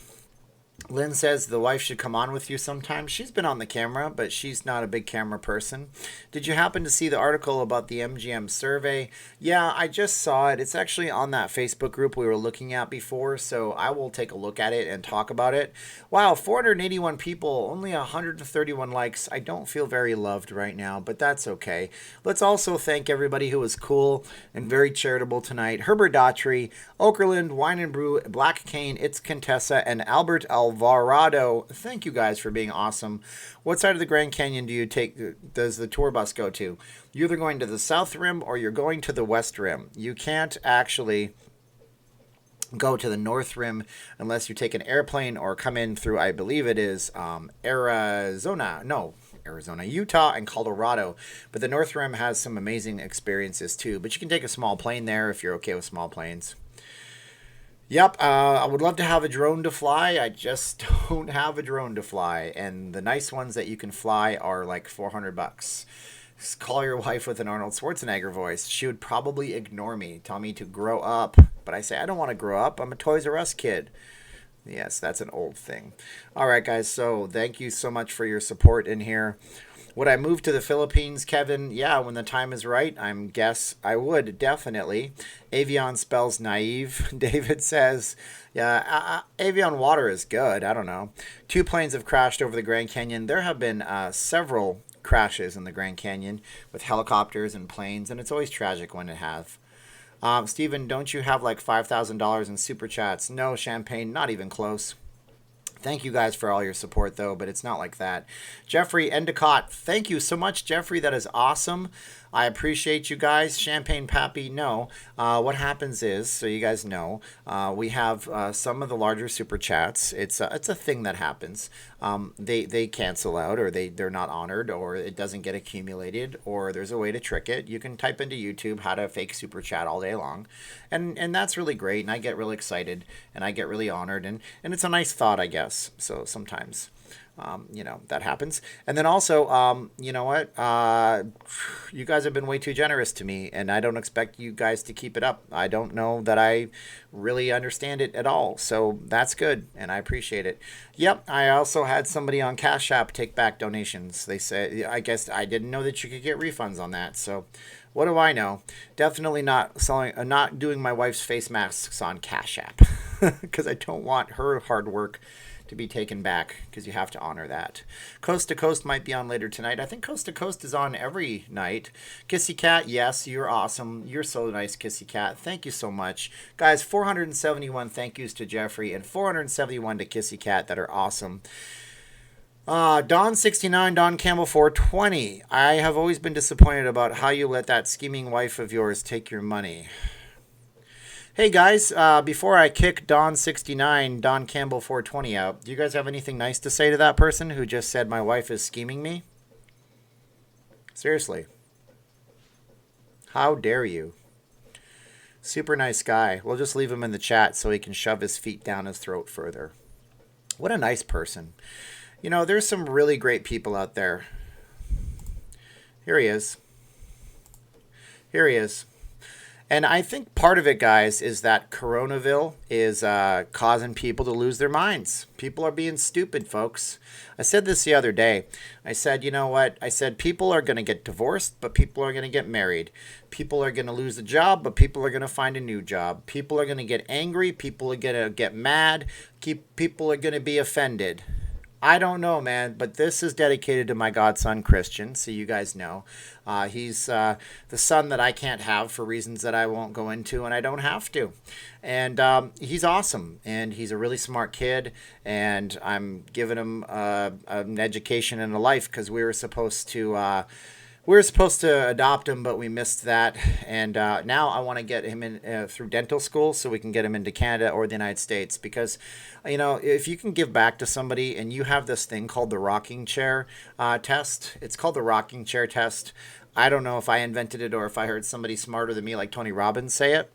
Lynn says the wife should come on with you sometime. She's been on the camera, but she's not a big camera person. Did you happen to see the article about the MGM survey? Yeah, I just saw it. It's actually on that Facebook group we were looking at before, so I will take a look at it and talk about it. Wow, 481 people, only 131 likes. I don't feel very loved right now, but that's okay. Let's also thank everybody who was cool and very charitable tonight. Herbert Daughtry, Okerlund, Wine and Brew, Black Cane, It's Contessa, and Albert Alvarado. Thank you guys for being awesome. What side of the Grand Canyon does the tour bus go to? You're either going to the south rim or you're going to the west rim. You can't actually go to the north rim unless you take an airplane or come in through, I believe it is Arizona, Utah, and Colorado. But the north rim has some amazing experiences too. But you can take a small plane there if you're okay with small planes. Yep, I would love to have a drone to fly. I just don't have a drone to fly. And the nice ones that you can fly are like $400. Just call your wife with an Arnold Schwarzenegger voice. She would probably ignore me, tell me to grow up. But I say, I don't want to grow up. I'm a Toys R Us kid. Yes, that's an old thing. All right, guys, so thank you so much for your support in here. Would I move to the Philippines, Kevin? Yeah, when the time is right, I guess I would, definitely. Avion spells naive, David says. Yeah, Avion water is good. I don't know. 2 planes have crashed over the Grand Canyon. There have been several crashes in the Grand Canyon with helicopters and planes, and it's always tragic when it has. Steven, don't you have like $5,000 in super chats? No, Champagne, not even close. Thank you guys for all your support, though, but it's not like that. Jeffrey Endicott, thank you so much, Jeffrey. That is awesome. I appreciate you guys. Champagne Pappy, no. What happens is, so you guys know, we have some of the larger super chats. It's a thing that happens. They cancel out, or they're not honored, or it doesn't get accumulated, or there's a way to trick it. You can type into YouTube how to fake super chat all day long, and that's really great. And I get really excited, and I get really honored, and it's a nice thought, I guess. So sometimes. That happens. And then also, you know what? You guys have been way too generous to me, and I don't expect you guys to keep it up. I don't know that I really understand it at all. So that's good, and I appreciate it. Yep, I also had somebody on Cashapp take back donations. They said, I guess I didn't know that you could get refunds on that. So what do I know? Definitely not doing my wife's face masks on Cashapp because I don't want her hard work to be taken back, because you have to honor that. Coast to Coast might be on later tonight. I think Coast to Coast is on every night. Kissy Cat, yes, you're awesome. You're so nice, Kissy Cat. Thank you so much. Guys, 471 thank yous to Jeffrey and 471 to Kissy Cat that are awesome. Don69, Don Campbell 420. I have always been disappointed about how you let that scheming wife of yours take your money. Hey guys, before I kick Don69, Don Campbell 420 out, do you guys have anything nice to say to that person who just said my wife is scheming me? Seriously. How dare you? Super nice guy. We'll just leave him in the chat so he can shove his feet down his throat further. What a nice person. You know, there's some really great people out there. Here he is. Here he is. And I think part of it, guys, is that Coronaville is causing people to lose their minds. People are being stupid, folks. I said this the other day. I said, you know what? I said people are going to get divorced, but people are going to get married. People are going to lose a job, but people are going to find a new job. People are going to get angry. People are going to get mad. People are going to be offended. I don't know, man, but this is dedicated to my godson, Christian, so you guys know. He's the son that I can't have for reasons that I won't go into, and I don't have to. And he's awesome, and he's a really smart kid, and I'm giving him an education and a life because we were supposed to adopt him, but we missed that. And now I want to get him in through dental school so we can get him into Canada or the United States. Because, you know, if you can give back to somebody and you have this thing called the rocking chair test, it's called the rocking chair test. I don't know if I invented it or if I heard somebody smarter than me like Tony Robbins say it.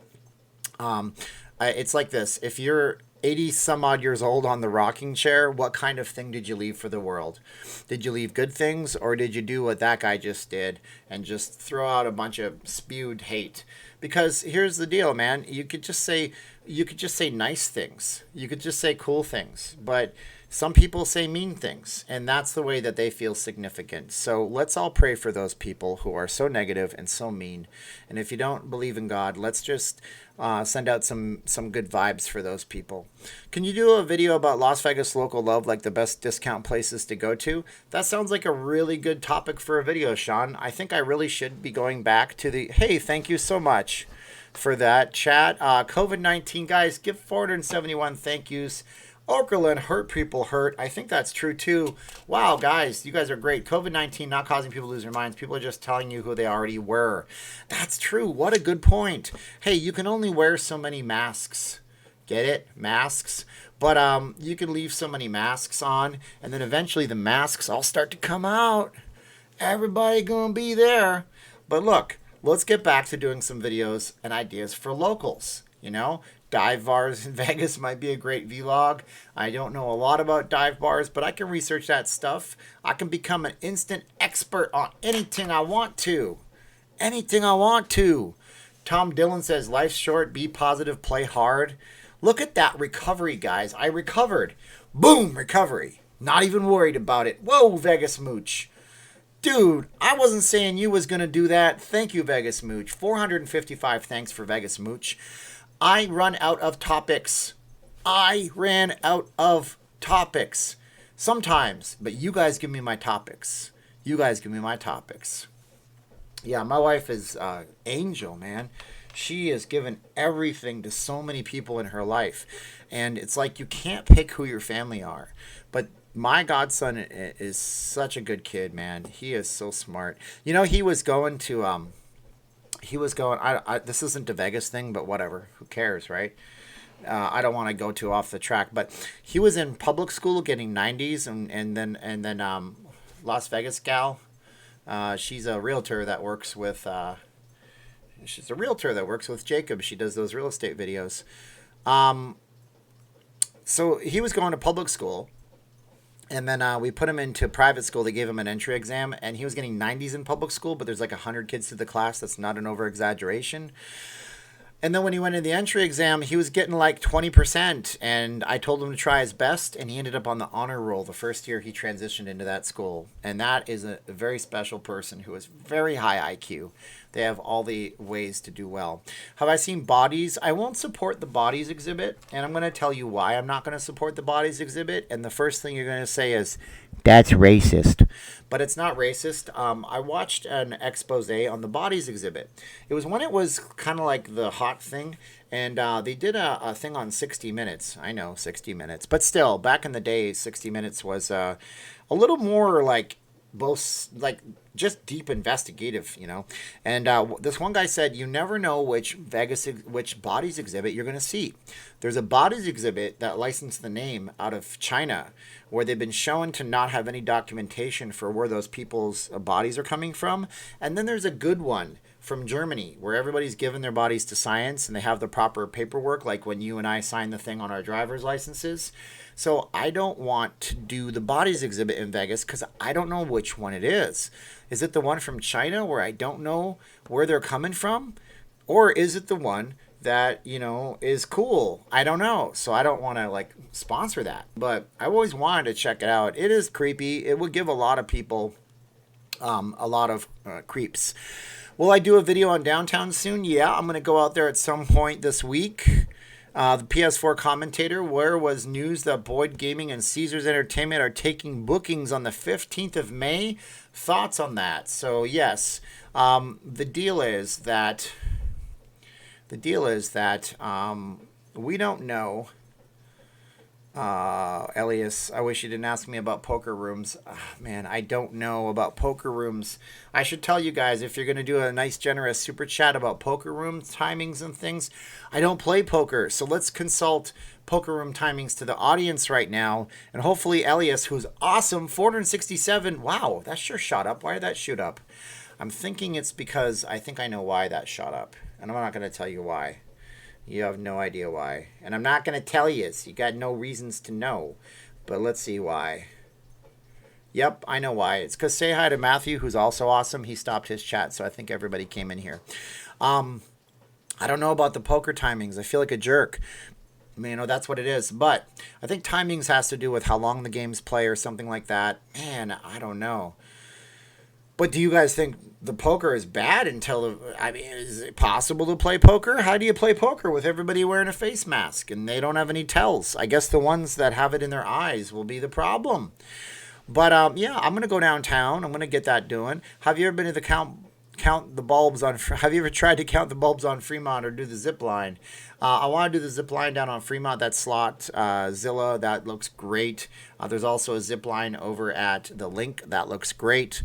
It's like this. If you're 80 some odd years old on the rocking chair, what kind of thing did you leave for the world? Did you leave good things, or did you do what that guy just did and just throw out a bunch of spewed hate? Because here's the deal, man. You could just say nice things. You could just say cool things, but some people say mean things, and that's the way that they feel significant. So let's all pray for those people who are so negative and so mean. And if you don't believe in God, let's just send out some good vibes for those people. Can you do a video about Las Vegas local love, like the best discount places to go to? That sounds like a really good topic for a video, Sean. I think I really should be going back to the... Hey, thank you so much for that chat. COVID-19, guys, give 471 thank yous. Okerlund, hurt people hurt. I think that's true too. Wow, guys, you guys are great. COVID-19 not causing people to lose their minds. People are just telling you who they already were. That's true. What a good point. Hey, you can only wear so many masks. Get it? Masks. But you can leave so many masks on, and then eventually the masks all start to come out. Everybody gonna be there. But look, let's get back to doing some videos and ideas for locals. You know, dive bars in Vegas might be a great vlog. I don't know a lot about dive bars, but I can research that stuff. I can become an instant expert on anything I want to. Anything I want to. Tom Dillon says, life's short, be positive, play hard. Look at that recovery, guys. I recovered. Boom, recovery. Not even worried about it. Whoa, Vegas Mooch. Dude, I wasn't saying you was going to do that. Thank you, Vegas Mooch. 455 thanks for Vegas Mooch. I run out of topics. I ran out of topics. Sometimes, but you guys give me my topics. You guys give me my topics. Yeah, my wife is Angel, man. She has given everything to so many people in her life. And it's like you can't pick who your family are. But my godson is such a good kid, man. He is so smart. You know, he was going to he was going this isn't a Vegas thing, but whatever. Who cares, right? I don't want to go too off the track, but he was in public school getting 90s, and then Las Vegas gal. She's a realtor that works with Jacob. She does those real estate videos. Um, so he was going to public school, and then we put him into private school. They gave him an entry exam, and he was getting 90s in public school, but there's like 100 kids to the class. That's not an over exaggeration. And then when he went in the entry exam, he was getting like 20%. And I told him to try his best. And he ended up on the honor roll the first year he transitioned into that school. And that is a very special person who has very high IQ. They have all the ways to do well. Have I seen bodies? I won't support the bodies exhibit. And I'm going to tell you why I'm not going to support the bodies exhibit. And the first thing you're going to say is, that's racist. But it's not racist. I watched an expose on the bodies exhibit. It was when it was kind of like the hot thing. And they did a thing on 60 Minutes. I know, 60 Minutes. But still, back in the day, 60 Minutes was a little more like both like just deep investigative, you know. And this one guy said, you never know which bodies exhibit you're going to see. There's a bodies exhibit that licensed the name out of China, where they've been shown to not have any documentation for where those people's bodies are coming from. And then there's a good one from Germany, where everybody's given their bodies to science and they have the proper paperwork, like when you and I sign the thing on our driver's licenses. So I don't want to do the bodies exhibit in Vegas because I don't know which one it is. Is it the one from China where I don't know where they're coming from? Or is it the one that, you know, is cool? I don't know. So I don't want to like sponsor that. But I always wanted to check it out. It is creepy. It would give a lot of people a lot of creeps. Will I do a video on downtown soon? Yeah, I'm going to go out there at some point this week. The PS4 commentator, where was news that Boyd Gaming and Caesars Entertainment are taking bookings on the 15th of May? Thoughts on that? So yes, the deal is that we don't know. Elias, I wish you didn't ask me about poker rooms. Man, I don't know about poker rooms. I should tell you guys, if you're going to do a nice, generous super chat about poker room timings and things, I don't play poker. So let's consult poker room timings to the audience right now. And hopefully Elias, who's awesome, 467. Wow, that sure shot up. Why did that shoot up? I'm thinking it's because I think I know why that shot up. And I'm not going to tell you why. You have no idea why. And I'm not going to tell you, so you got no reasons to know. But let's see why. Yep, I know why. It's because say hi to Matthew, who's also awesome. He stopped his chat, so I think everybody came in here. I don't know about the poker timings. I feel like a jerk. You know, that's what it is. But I think timings has to do with how long the games play or something like that. Man, I don't know. But do you guys think the poker is bad is it possible to play poker? How do you play poker with everybody wearing a face mask and they don't have any tells? I guess the ones that have it in their eyes will be the problem. But yeah, I'm going to go downtown. I'm going to get that doing. Have you ever been to the count the bulbs on, have you ever tried to count the bulbs on Fremont or do the zip line? I want to do the zip line down on Fremont. That slot, Zilla, that looks great. There's also a zip line over at the Link. That looks great.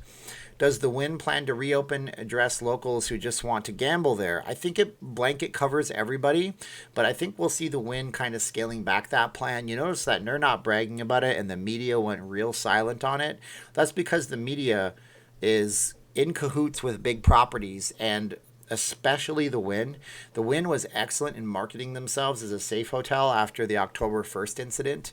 Does the Wynn plan to reopen, address locals who just want to gamble there? I think it blanket covers everybody, but I think we'll see the Wynn kind of scaling back that plan. You notice that they're not bragging about it and the media went real silent on it. That's because the media is in cahoots with big properties, and especially the Wynn. The Wynn was excellent in marketing themselves as a safe hotel after the October 1st incident.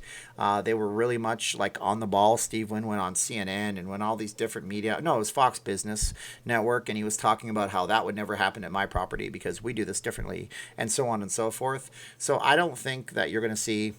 They were really much like on the ball. Steve Wynn went on CNN and went all these different media. No, it was Fox Business Network, and he was talking about how that would never happen at my property because we do this differently, and so on and so forth. So I don't think that you're going to see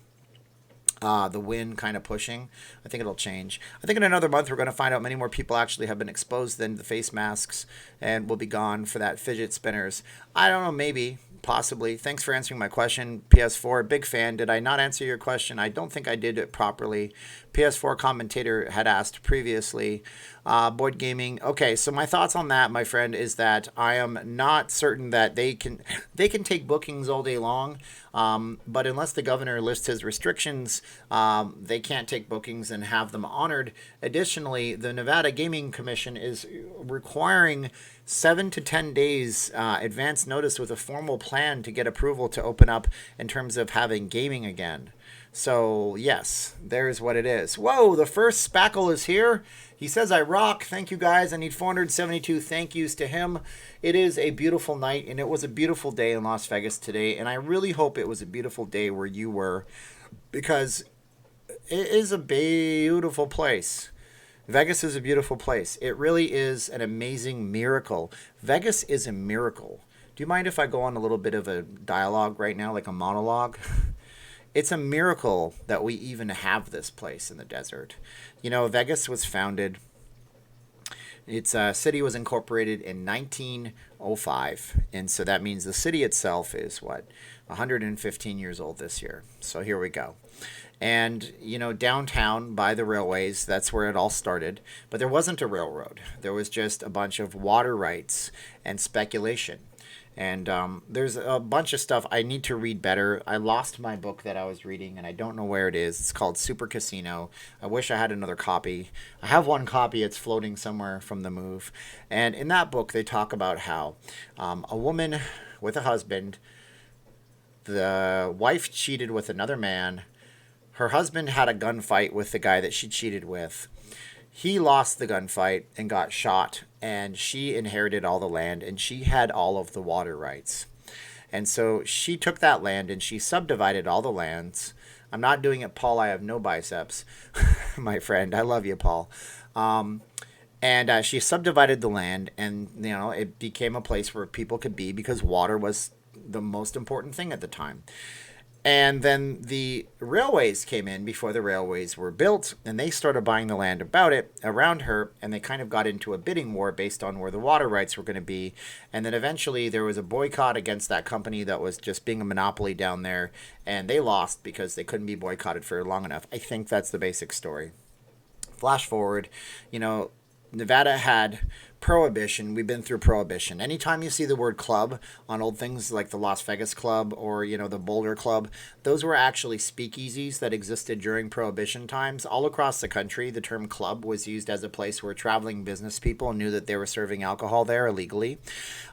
the Wynn kind of pushing. I think it'll change. I think in another month we're going to find out many more people actually have been exposed than the face masks and will be gone for that fidget spinners. I don't know, maybe. Possibly. Thanks for answering my question. PS4, big fan. Did I not answer your question? I don't think I did it properly. PS4 commentator had asked previously. Board gaming. Okay, so my thoughts on that, my friend, is that I am not certain that they can take bookings all day long. But unless the governor lists his restrictions, they can't take bookings and have them honored. Additionally, the Nevada Gaming Commission is requiring 7 to 10 days advance notice with a formal plan to get approval to open up in terms of having gaming again. So, yes, there's what it is. Whoa, the first Spackle is here. He says, I rock. Thank you, guys. I need 472 thank yous to him. It is a beautiful night, and it was a beautiful day in Las Vegas today, and I really hope it was a beautiful day where you were, because it is a beautiful place. Vegas is a beautiful place. It really is an amazing miracle. Vegas is a miracle. Do you mind if I go on a little bit of a dialogue right now, like a monologue? It's a miracle that we even have this place in the desert. You know, Vegas was founded, its city was incorporated in 1905. And so that means the city itself is, 115 years old this year. So here we go. And, you know, downtown by the railways, that's where it all started. But there wasn't a railroad. There was just a bunch of water rights and speculation. And there's a bunch of stuff I need to read better. I lost my book that I was reading, and I don't know where it is. It's called Super Casino. I wish I had another copy. I have one copy. It's floating somewhere from the move. And in that book, they talk about how a woman with a husband, the wife cheated with another man. Her husband had a gunfight with the guy that she cheated with. He lost the gunfight and got shot, and she inherited all the land, and she had all of the water rights. And so she took that land and she subdivided all the lands. I'm not doing it, Paul. I have no biceps, my friend. I love you, Paul. And she subdivided the land, and you know, it became a place where people could be, because water was the most important thing at the time. And then the railways came in before the railways were built, and they started buying the land around her, and they kind of got into a bidding war based on where the water rights were going to be. And then eventually there was a boycott against that company that was just being a monopoly down there, and they lost because they couldn't be boycotted for long enough. I think that's the basic story. Flash forward, you know, Nevada had Prohibition. We've been through Prohibition. Anytime you see the word club on old things like the Las Vegas Club or, you know, the Boulder Club, those were actually speakeasies that existed during Prohibition times. All across the country, the term club was used as a place where traveling business people knew that they were serving alcohol there illegally.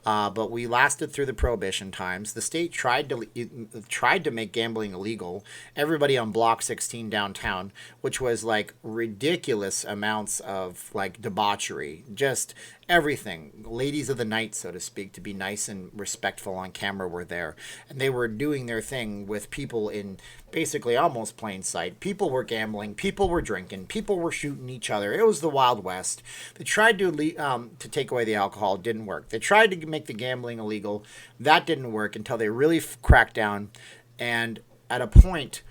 But we lasted through the Prohibition times. The state tried to make gambling illegal. Everybody on Block 16 downtown, which was like ridiculous amounts of like debauchery, just everything. Ladies of the night, so to speak, to be nice and respectful on camera, were there. And they were doing their thing with people in basically almost plain sight. People were gambling. People were drinking. People were shooting each other. It was the Wild West. They tried to take away the alcohol. It didn't work. They tried to make the gambling illegal. That didn't work until they really cracked down. And at a point,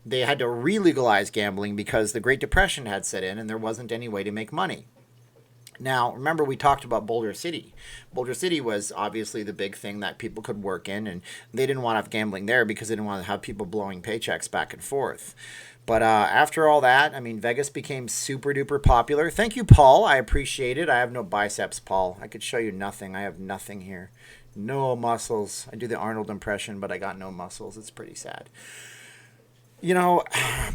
they had to re-legalize gambling because the Great Depression had set in and there wasn't any way to make money. Now, remember we talked about Boulder City. Boulder City was obviously the big thing that people could work in, and they didn't want to have gambling there because they didn't want to have people blowing paychecks back and forth. But after all that, I mean, Vegas became super duper popular. Thank you, Paul. I appreciate it. I have no biceps, Paul. I could show you nothing. I have nothing here. No muscles. I do the Arnold impression, but I got no muscles. It's pretty sad. You know,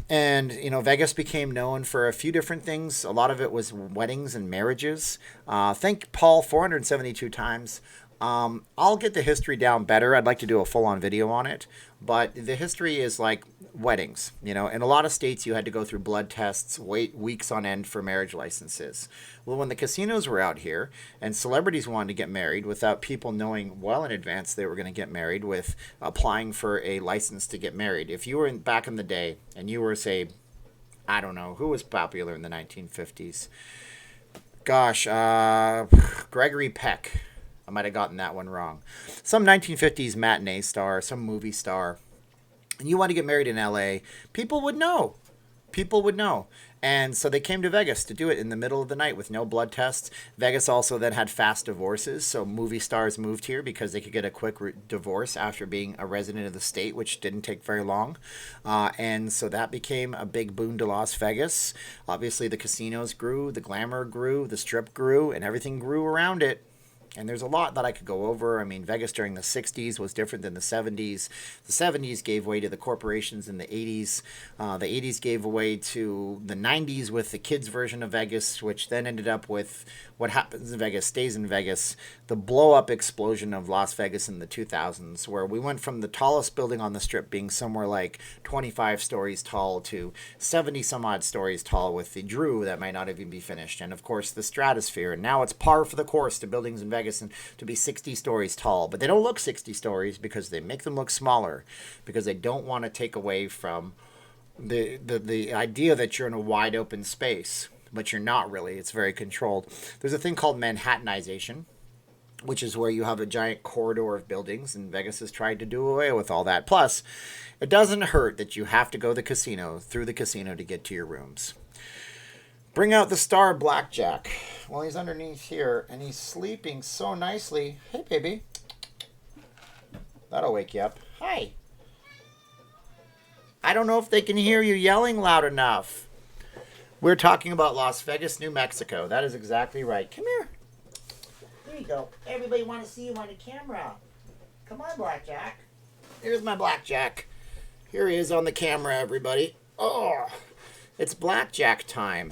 and, you know, Vegas became known for a few different things. A lot of it was weddings and marriages. Thank Paul 472 times. I'll get the history down better. I'd like to do a full-on video on it. But the history is like weddings. You know, in a lot of states, you had to go through blood tests, wait weeks on end for marriage licenses. Well, when the casinos were out here and celebrities wanted to get married without people knowing well in advance they were going to get married with applying for a license to get married. If you were back in the day and you were, say, I don't know, who was popular in the 1950s? Gosh, Gregory Peck. I might have gotten that one wrong. Some 1950s matinee star, some movie star. And you want to get married in LA, people would know. people would know. And so they came to Vegas to do it in the middle of the night with no blood tests. Vegas also then had fast divorces. So movie stars moved here because they could get a quick divorce after being a resident of the state, which didn't take very long. And so that became a big boon to Las Vegas. Obviously, the casinos grew, the glamour grew, the strip grew, and everything grew around it. And there's a lot that I could go over. I mean, Vegas during the 60s was different than the 70s. The 70s gave way to the corporations in the 80s. The 80s gave way to the 90s with the kids' version of Vegas, which then ended up with what happens in Vegas stays in Vegas. The blow-up explosion of Las Vegas in the 2000s, where we went from the tallest building on the Strip being somewhere like 25 stories tall to 70-some-odd stories tall with the Drew that might not even be finished. And, of course, the Stratosphere. And now it's par for the course to buildings in Vegas and to be 60 stories tall. But they don't look 60 stories because they make them look smaller, because they don't want to take away from the idea that you're in a wide open space. But you're not really. It's very controlled. There's a thing called Manhattanization, which is where you have a giant corridor of buildings, and Vegas has tried to do away with all that. Plus, it doesn't hurt that you have to go through the casino to get to your rooms. Bring out the star Blackjack. Well, he's underneath here, and he's sleeping so nicely. Hey, baby. That'll wake you up. Hi. I don't know if they can hear you yelling loud enough. We're talking about Las Vegas, New Mexico. That is exactly right. Come here. There you go. Everybody want to see you on the camera. Come on, Blackjack. Here's my Blackjack. Here he is on the camera, everybody. Oh, it's Blackjack time.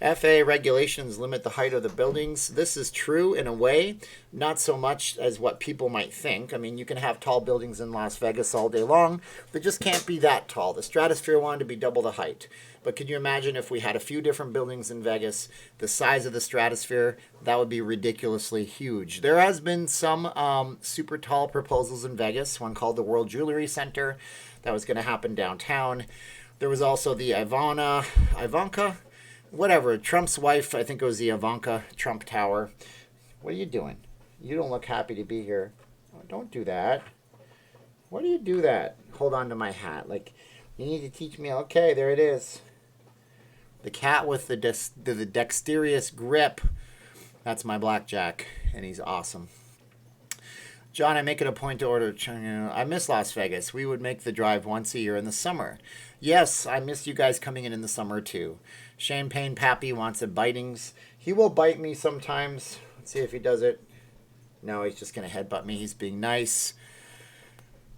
FAA regulations limit the height of the buildings. This is true in a way, not so much as what people might think. I mean, you can have tall buildings in Las Vegas all day long. They just can't be that tall. The Stratosphere wanted to be double the height. But can you imagine if we had a few different buildings in Vegas, the size of the Stratosphere, that would be ridiculously huge. There has been some super tall proposals in Vegas, one called the World Jewelry Center that was going to happen downtown. There was also the Ivanka, whatever, Trump's wife, I think it was the Ivanka Trump Tower. What are you doing? You don't look happy to be here. Oh, don't do that. Why do you do that? Hold on to my hat. Like, you need to teach me. Okay, there it is. The cat with the dexterous grip. That's my Blackjack, and he's awesome. John, I make it a point to order. I miss Las Vegas. We would make the drive once a year in the summer. Yes, I miss you guys coming in the summer, too. Champagne Pappy wants a bitings. He will bite me sometimes. Let's see if he does it. No, he's just going to headbutt me. He's being nice.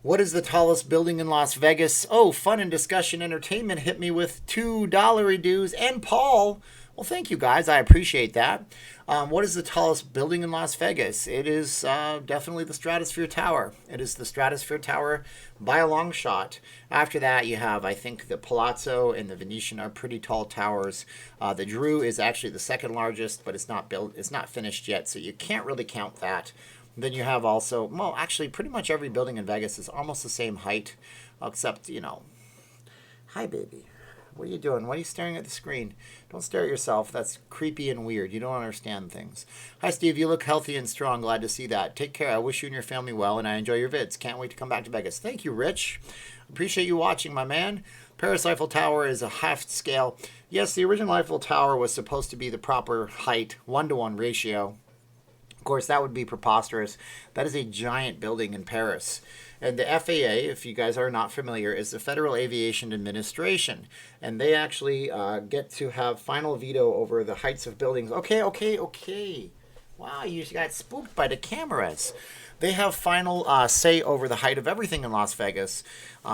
What is the tallest building in Las Vegas? Oh, Fun and Discussion Entertainment hit me with $2 dues. And Paul. Well, thank you, guys. I appreciate that. What is the tallest building in Las Vegas? It is definitely the Stratosphere Tower. It is the Stratosphere Tower by a long shot. After that, you have, I think, the Palazzo and the Venetian are pretty tall towers. The Drew is actually the second largest, but it's not built. It's not finished yet, so you can't really count that. Then you have also, well, actually, pretty much every building in Vegas is almost the same height, except, you know. Hi, baby. What are you doing? Why are you staring at the screen? Don't stare at yourself. That's creepy and weird. You don't understand things. Hi, Steve. You look healthy and strong. Glad to see that. Take care. I wish you and your family well, and I enjoy your vids. Can't wait to come back to Vegas. Thank you, Rich. Appreciate you watching, my man. Paris Eiffel Tower is a half scale. Yes, the original Eiffel Tower was supposed to be the proper height, 1-to-1 ratio. Of course, that would be preposterous. That is a giant building in Paris. And the FAA, if you guys are not familiar, is the Federal Aviation Administration. And they actually get to have final veto over the heights of buildings. Okay. Wow, you got spooked by the cameras. They have final say over the height of everything in Las Vegas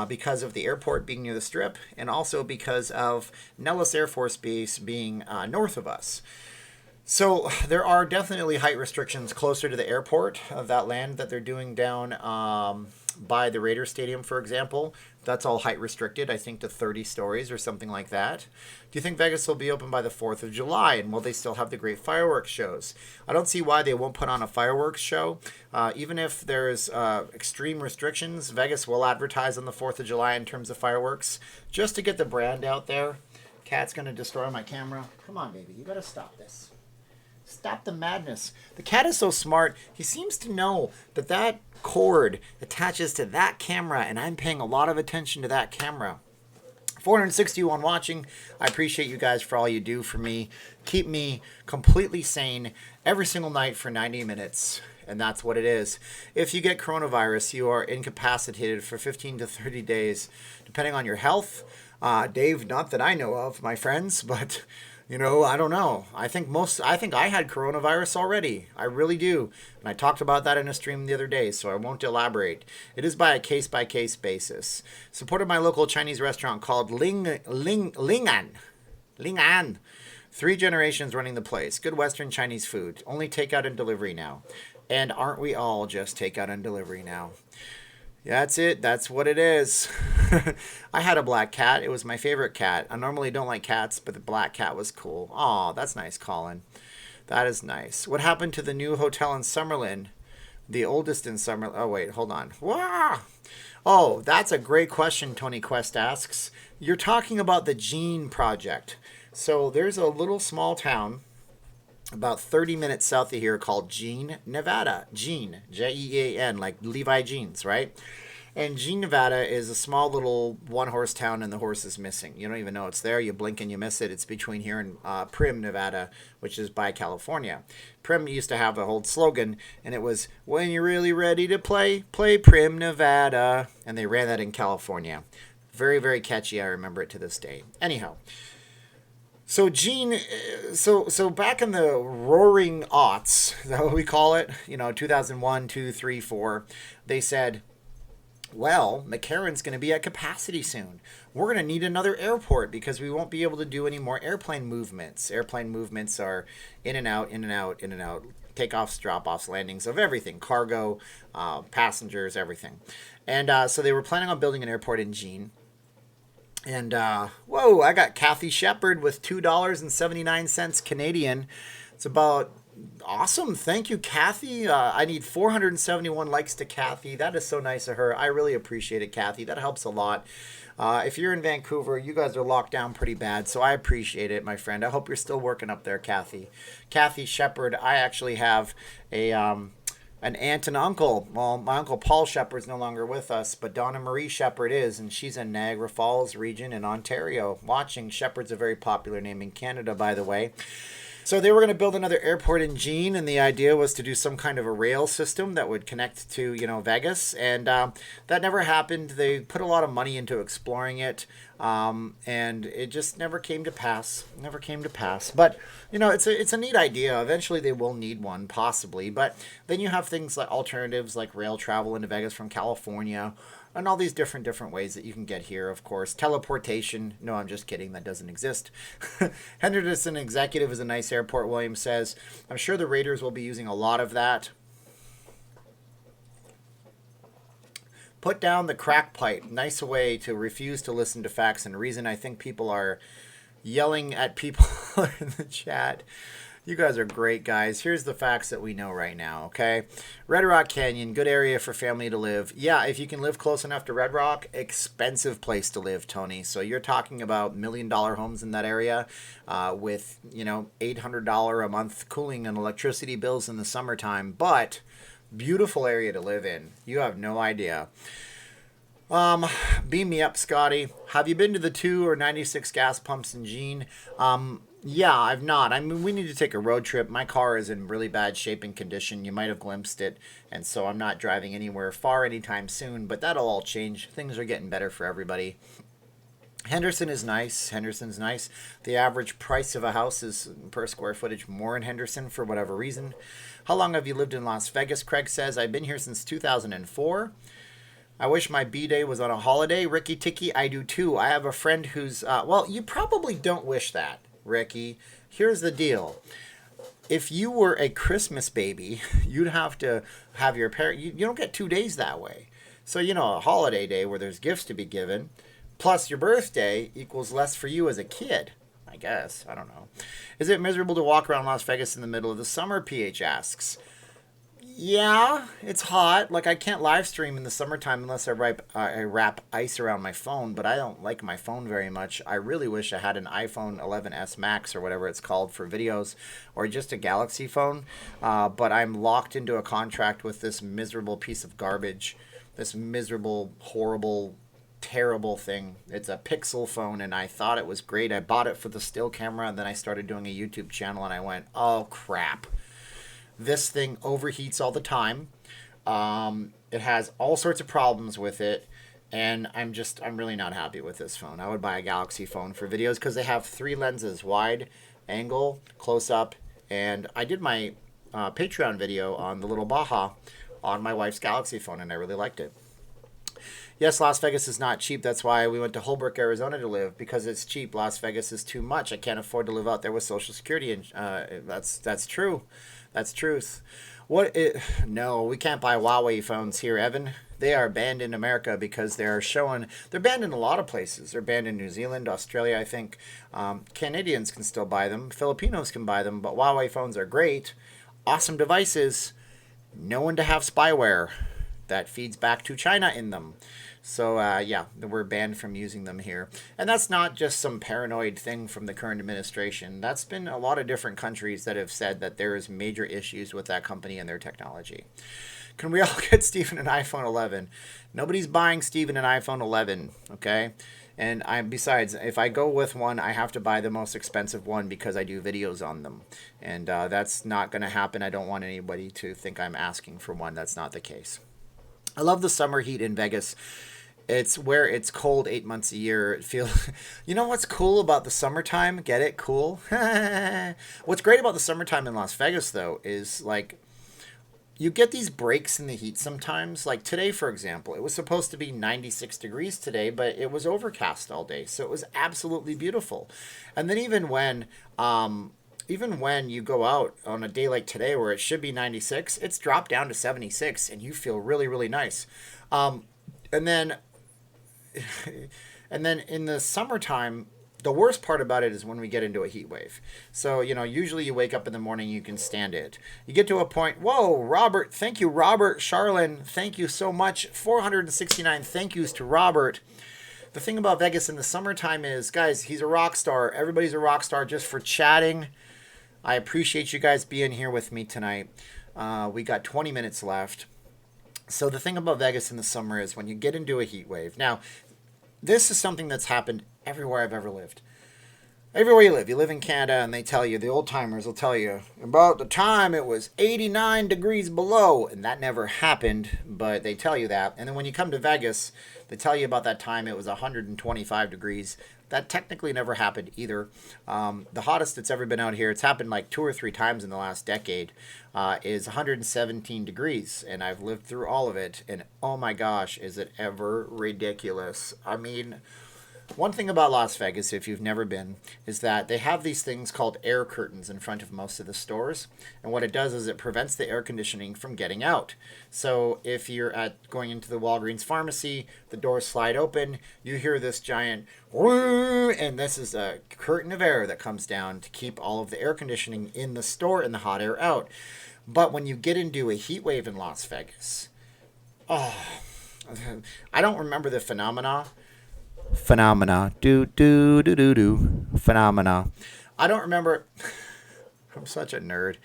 because of the airport being near the Strip and also because of Nellis Air Force Base being north of us. So there are definitely height restrictions closer to the airport of that land that they're doing down by the Raiders Stadium, for example. That's all height restricted, I think, to 30 stories or something like that. Do you think Vegas will be open by the 4th of July? And will they still have the great fireworks shows? I don't see why they won't put on a fireworks show. Even if there's extreme restrictions, Vegas will advertise on the 4th of July in terms of fireworks, just to get the brand out there. Cat's going to destroy my camera. Come on, baby. You got to stop this. Stop the madness. The cat is so smart. He seems to know that that cord attaches to that camera, and I'm paying a lot of attention to that camera. 461 watching. I appreciate you guys for all you do for me. Keep me completely sane every single night for 90 minutes. And that's what it is. If you get coronavirus, you are incapacitated for 15 to 30 days, depending on your health. Dave, not that I know of, my friends, but I don't know. I think I had coronavirus already. I really do. And I talked about that in a stream the other day, so I won't elaborate. It is by a case-by-case basis. Supported my local Chinese restaurant called Lingan. 3 generations running the place. Good Western Chinese food. Only takeout and delivery now. And aren't we all just takeout and delivery now? That's it. That's what it is. I had a black cat. It was my favorite cat. I normally don't like cats, but the black cat was cool. Aw, that's nice, Colin. That is nice. What happened to the new hotel in Summerlin? The oldest in Summerlin. Oh, wait, hold on. Wah! Oh, that's a great question, Tony Quest asks. You're talking about the Jean Project. So there's a little small town about 30 minutes south of here called Jean, Nevada. Jean, Jean, like Levi Jeans, right? And Jean, Nevada is a small little one-horse town, and the horse is missing. You don't even know it's there. You blink and you miss it. It's between here and Primm, Nevada, which is by California. Primm used to have a whole slogan, and it was, when you're really ready to play Primm, Nevada. And they ran that in California. Very, very catchy. I remember it to this day. Anyhow. So Gene, so back in the roaring aughts, is that what we call it? 2001, 2, 3, 4, they said, well, McCarran's going to be at capacity soon. We're going to need another airport because we won't be able to do any more airplane movements. Airplane movements are in and out, in and out, in and out, takeoffs, drop-offs, landings of everything, cargo, passengers, everything. And so they were planning on building an airport in Jean. And, whoa, I got Kathy Shepard with $2.79 Canadian. It's about awesome. Thank you, Kathy. I need 471 likes to Kathy. That is so nice of her. I really appreciate it, Kathy. That helps a lot. If you're in Vancouver, you guys are locked down pretty bad, so I appreciate it, my friend. I hope you're still working up there, Kathy. Kathy Shepard, I actually have an aunt and uncle. Well, my uncle Paul Shepard's no longer with us, but Donna Marie Shepard is, and she's in Niagara Falls region in Ontario watching. Shepard's a very popular name in Canada, by the way. So they were going to build another airport in Jean, and the idea was to do some kind of a rail system that would connect to, Vegas, and that never happened. They put a lot of money into exploring it, and it just never came to pass. Never came to pass. But it's a neat idea. Eventually, they will need one, possibly. But then you have things like alternatives, like rail travel into Vegas from California. And all these different ways that you can get here, of course. Teleportation. No, I'm just kidding. That doesn't exist. Henderson Executive is a nice airport, William says. I'm sure the Raiders will be using a lot of that. Put down the crack pipe. Nice way to refuse to listen to facts and reason. I think people are yelling at people in the chat. You guys are great, guys. Here's the facts that we know right now, okay? Red Rock Canyon, good area for family to live. Yeah, if you can live close enough to Red Rock, expensive place to live, Tony. So you're talking about $1 million homes in that area with, $800 a month cooling and electricity bills in the summertime. But beautiful area to live in. You have no idea. Beam me up, Scotty. Have you been to the 2 or 96 gas pumps in Jean? Yeah, I've not. I mean, we need to take a road trip. My car is in really bad shape and condition. You might have glimpsed it. And so I'm not driving anywhere far anytime soon. But that'll all change. Things are getting better for everybody. Henderson is nice. Henderson's nice. The average price of a house is per square footage more in Henderson for whatever reason. How long have you lived in Las Vegas? Craig says, I've been here since 2004. I wish my B-Day was on a holiday. Ricky Ticky, I do too. I have a friend who's, you probably don't wish that, Ricky. Here's the deal. If you were a Christmas baby, you'd have to have your parent. You don't get 2 days that way. So, a holiday day where there's gifts to be given, plus your birthday equals less for you as a kid. I guess. I don't know. Is it miserable to walk around Las Vegas in the middle of the summer? PH asks. Yeah, it's hot. Like, I can't live stream in the summertime unless I wrap ice around my phone, but I don't like my phone very much. I really wish I had an iPhone 11s Max or whatever it's called for videos, or just a Galaxy phone, but I'm locked into a contract with this miserable piece of garbage, this miserable, horrible terrible thing. It's a Pixel phone, and I thought it was great. I bought it for the still camera, and then I started doing a YouTube channel, and I went, oh, crap. This thing overheats all the time. It has all sorts of problems with it, and I'm really not happy with this phone. I would buy a Galaxy phone for videos because they have 3 lenses, wide, angle, close up, and I did my Patreon video on the little Baja on my wife's Galaxy phone, and I really liked it. Yes, Las Vegas is not cheap. That's why we went to Holbrook, Arizona to live, because it's cheap. Las Vegas is too much. I can't afford to live out there with Social Security, and that's true. That's truth. No, we can't buy Huawei phones here, Evan. They are banned in America because they're banned in a lot of places. They're banned in New Zealand, Australia, I think. Canadians can still buy them. Filipinos can buy them, but Huawei phones are great. Awesome devices. No one to have spyware that feeds back to China in them. So, yeah, we're banned from using them here. And that's not just some paranoid thing from the current administration. That's been a lot of different countries that have said that there is major issues with that company and their technology. Can we all get Steven an iPhone 11? Nobody's buying Steven an iPhone 11, okay? And besides, if I go with one, I have to buy the most expensive one because I do videos on them. And that's not going to happen. I don't want anybody to think I'm asking for one. That's not the case. I love the summer heat in Vegas. It's where it's cold 8 months a year. It feels, you know what's cool about the summertime? Get it? Cool. What's great about the summertime in Las Vegas, though, is like you get these breaks in the heat sometimes. Like today, for example, it was supposed to be 96 degrees today, but it was overcast all day. So it was absolutely beautiful. And then even when you go out on a day like today where it should be 96, it's dropped down to 76 and you feel really, really nice. And then in the summertime, the worst part about it is when we get into a heat wave. So, usually you wake up in the morning, you can stand it. You get to a point, whoa, Robert, thank you, Robert, Charlene, thank you so much. 469 thank yous to Robert. The thing about Vegas in the summertime is, guys, he's a rock star. Everybody's a rock star just for chatting. I appreciate you guys being here with me tonight. We got 20 minutes left. So the thing about Vegas in the summer is when you get into a heat wave. Now, this is something that's happened everywhere I've ever lived. Everywhere you live in Canada, and they tell you, the old timers will tell you, about the time it was 89 degrees below, and that never happened, but they tell you that. And then when you come to Vegas, they tell you about that time it was 125 degrees. That technically never happened either. The hottest that's ever been out here, it's happened like 2 or 3 times in the last decade, is 117 degrees. And I've lived through all of it. And oh my gosh, is it ever ridiculous. I mean, one thing about Las Vegas, if you've never been, is that they have these things called air curtains in front of most of the stores. And what it does is it prevents the air conditioning from getting out. So if you're going into the Walgreens pharmacy, the doors slide open, you hear this giant whoo, and this is a curtain of air that comes down to keep all of the air conditioning in the store and the hot air out. But when you get into a heat wave in Las Vegas, I don't remember the phenomena. Phenomena. Phenomena. I don't remember. I'm such a nerd.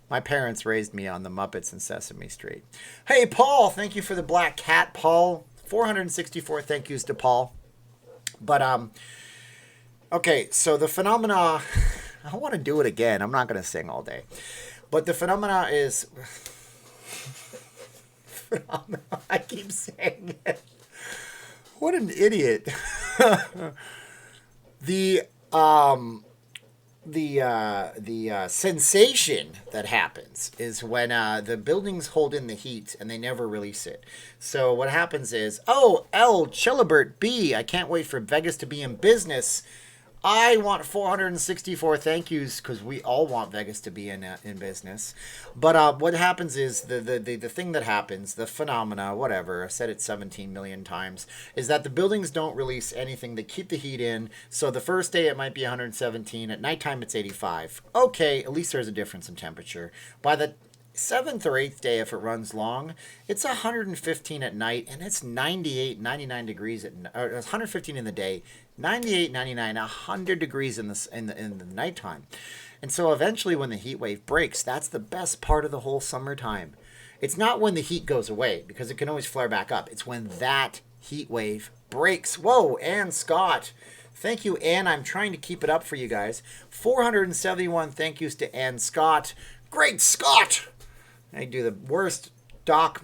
My parents raised me on the Muppets and Sesame Street. Hey, Paul. Thank you for the black cat, Paul. 464 thank yous to Paul. But, okay, so the phenomena, I want to do it again. I'm not going to sing all day. But the phenomena is, I keep saying it. What an idiot. The sensation that happens is when the buildings hold in the heat and they never release it. So what happens is, oh, L. Chilibert B. I can't wait for Vegas to be in business. I want 464 thank yous because we all want Vegas to be in business. But what happens is the thing that happens, the phenomena, whatever, I said it 17 million times, is that the buildings don't release anything. They keep the heat in. So the first day it might be 117. At nighttime it's 85. Okay, at least there's a difference in temperature. By the 7th or 8th day, if it runs long, it's 115 at night, and it's 98, 99 degrees or 115 in the day, 98, 99, 100 degrees in the nighttime. And so eventually when the heat wave breaks, that's the best part of the whole summertime. It's not when the heat goes away, because it can always flare back up. It's when that heat wave breaks. Whoa, Ann Scott. Thank you, Ann. I'm trying to keep it up for you guys. 471 thank yous to Ann Scott. Great Scott! I do the worst Doc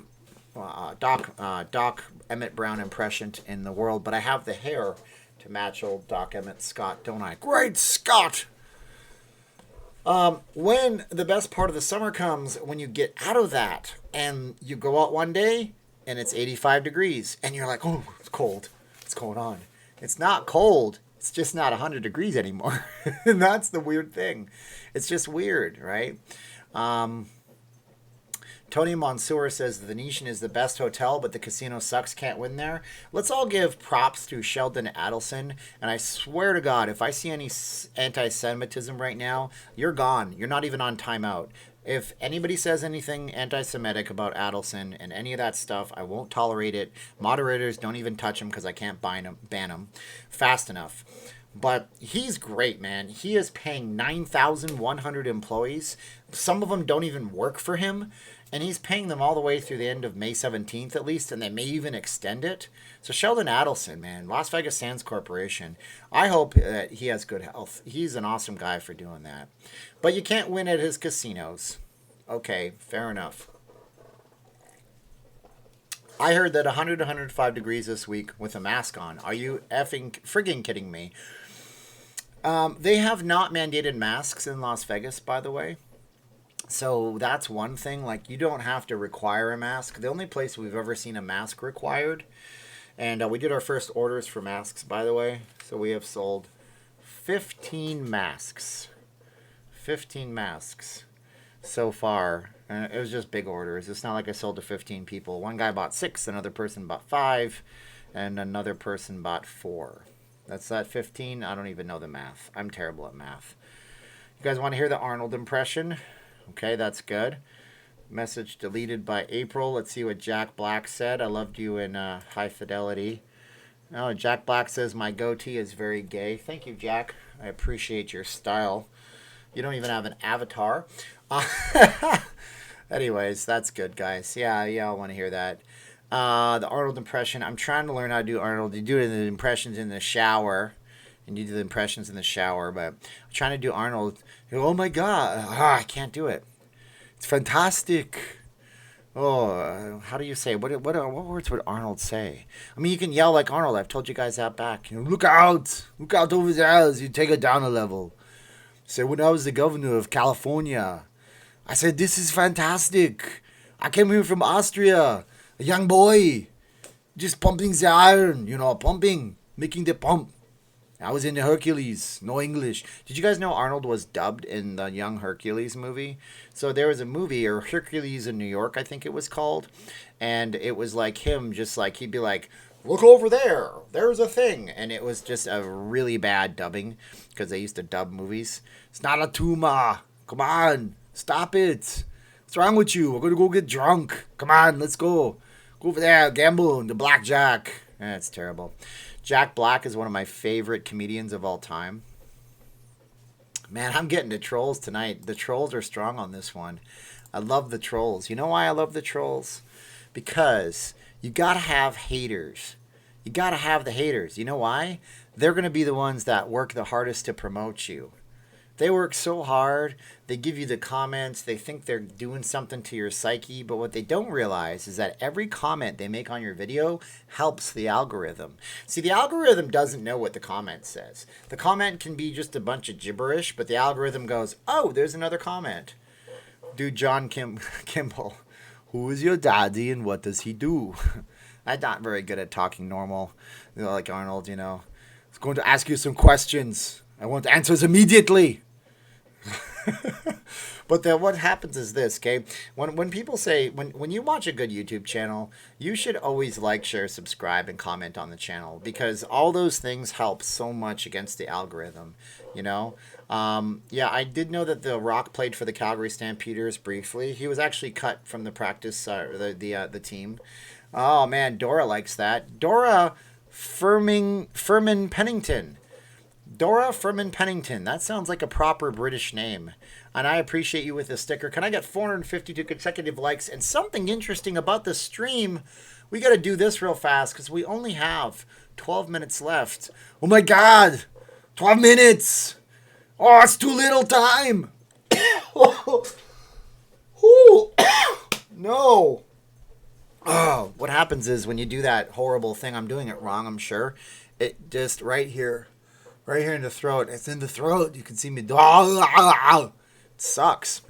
Emmett Brown impression in the world, but I have the hair to match old Doc Emmett Scott, don't I? Great Scott! When the best part of the summer comes, when you get out of that and you go out one day and it's 85 degrees and you're like, oh, it's cold. What's going on? It's not cold. It's just not 100 degrees anymore. And that's the weird thing. It's just weird, right? Tony Mansour says the Venetian is the best hotel, but the casino sucks, can't win there. Let's all give props to Sheldon Adelson. And I swear to God, if I see any anti-Semitism right now, you're gone. You're not even on timeout. If anybody says anything anti-Semitic about Adelson and any of that stuff, I won't tolerate it. Moderators don't even touch him because I can't ban him fast enough. But he's great, man. He is paying 9,100 employees. Some of them don't even work for him. And he's paying them all the way through the end of May 17th at least, and they may even extend it. So Sheldon Adelson, man, Las Vegas Sands Corporation, I hope that he has good health. He's an awesome guy for doing that. But you can't win at his casinos. Okay, fair enough. I heard that 100 to 105 degrees this week with a mask on. Are you friggin' kidding me? They have not mandated masks in Las Vegas, by the way. So that's one thing. Like, you don't have to require a mask. The only place we've ever seen a mask required, and we did our first orders for masks, by the way. So we have sold 15 masks. 15 masks so far. It was just big orders. It's not like I sold to 15 people. One guy bought 6, another person bought 5, and another person bought 4. That's that 15. I don't even know the math. I'm terrible at math. You guys want to hear the Arnold impression? Okay, that's good. Message deleted by April. Let's see what Jack Black said. I loved you in High Fidelity. Oh, Jack Black says, my goatee is very gay. Thank you, Jack. I appreciate your style. You don't even have an avatar. Anyways, that's good, guys. Yeah, I want to hear that. The Arnold impression. I'm trying to learn how to do Arnold. You do it in the impressions in the shower. And you do the impressions in the shower. But I'm trying to do Arnold. Oh, my God. I can't do it. It's fantastic. Oh, how do you say? What words would Arnold say? I mean, you can yell like Arnold. I've told you guys that back. You know, look out over there as you take it down a level. So when I was the governor of California, I said, this is fantastic. I came here from Austria, a young boy, just pumping the iron, pumping, making the pump. I was in the Hercules, no English. Did you guys know Arnold was dubbed in the Young Hercules movie? So there was a movie, or Hercules in New York, I think it was called. And it was like him, just like, he'd be like, look over there, there's a thing. And it was just a really bad dubbing, because they used to dub movies. It's not a tumor. Come on, stop it. What's wrong with you? We're going to go get drunk. Come on, let's go. Go over there, gamble in the blackjack. That's terrible. Jack Black is one of my favorite comedians of all time. Man, I'm getting to trolls tonight. The trolls are strong on this one. I love the trolls. You know why I love the trolls? Because you got to have haters. You got to have the haters. You know why? They're going to be the ones that work the hardest to promote you. They work so hard. They give you the comments. They think they're doing something to your psyche. But what they don't realize is that every comment they make on your video helps the algorithm. See, the algorithm doesn't know what the comment says. The comment can be just a bunch of gibberish, but the algorithm goes, oh, there's another comment. Dude, John Kimball, who is your daddy and what does he do? I'm not very good at talking normal, like Arnold, I was going to ask you some questions. I want answers immediately. But then what happens is this, okay? When people say, when you watch a good YouTube channel, you should always like, share, subscribe, and comment on the channel, because all those things help so much against the algorithm, Yeah, I did know that The Rock played for the Calgary Stampeders briefly. He was actually cut from the practice, the team. Oh, man, Dora likes that. Dora Furman Pennington. Dora Furman Pennington. That sounds like a proper British name. And I appreciate you with this sticker. Can I get 452 consecutive likes? And something interesting about this stream, we got to do this real fast because we only have 12 minutes left. Oh my God, 12 minutes. Oh, it's too little time. No. Oh, what happens is when you do that horrible thing, I'm doing it wrong, I'm sure. It just right here in the throat. It's in the throat. You can see me. It sucks.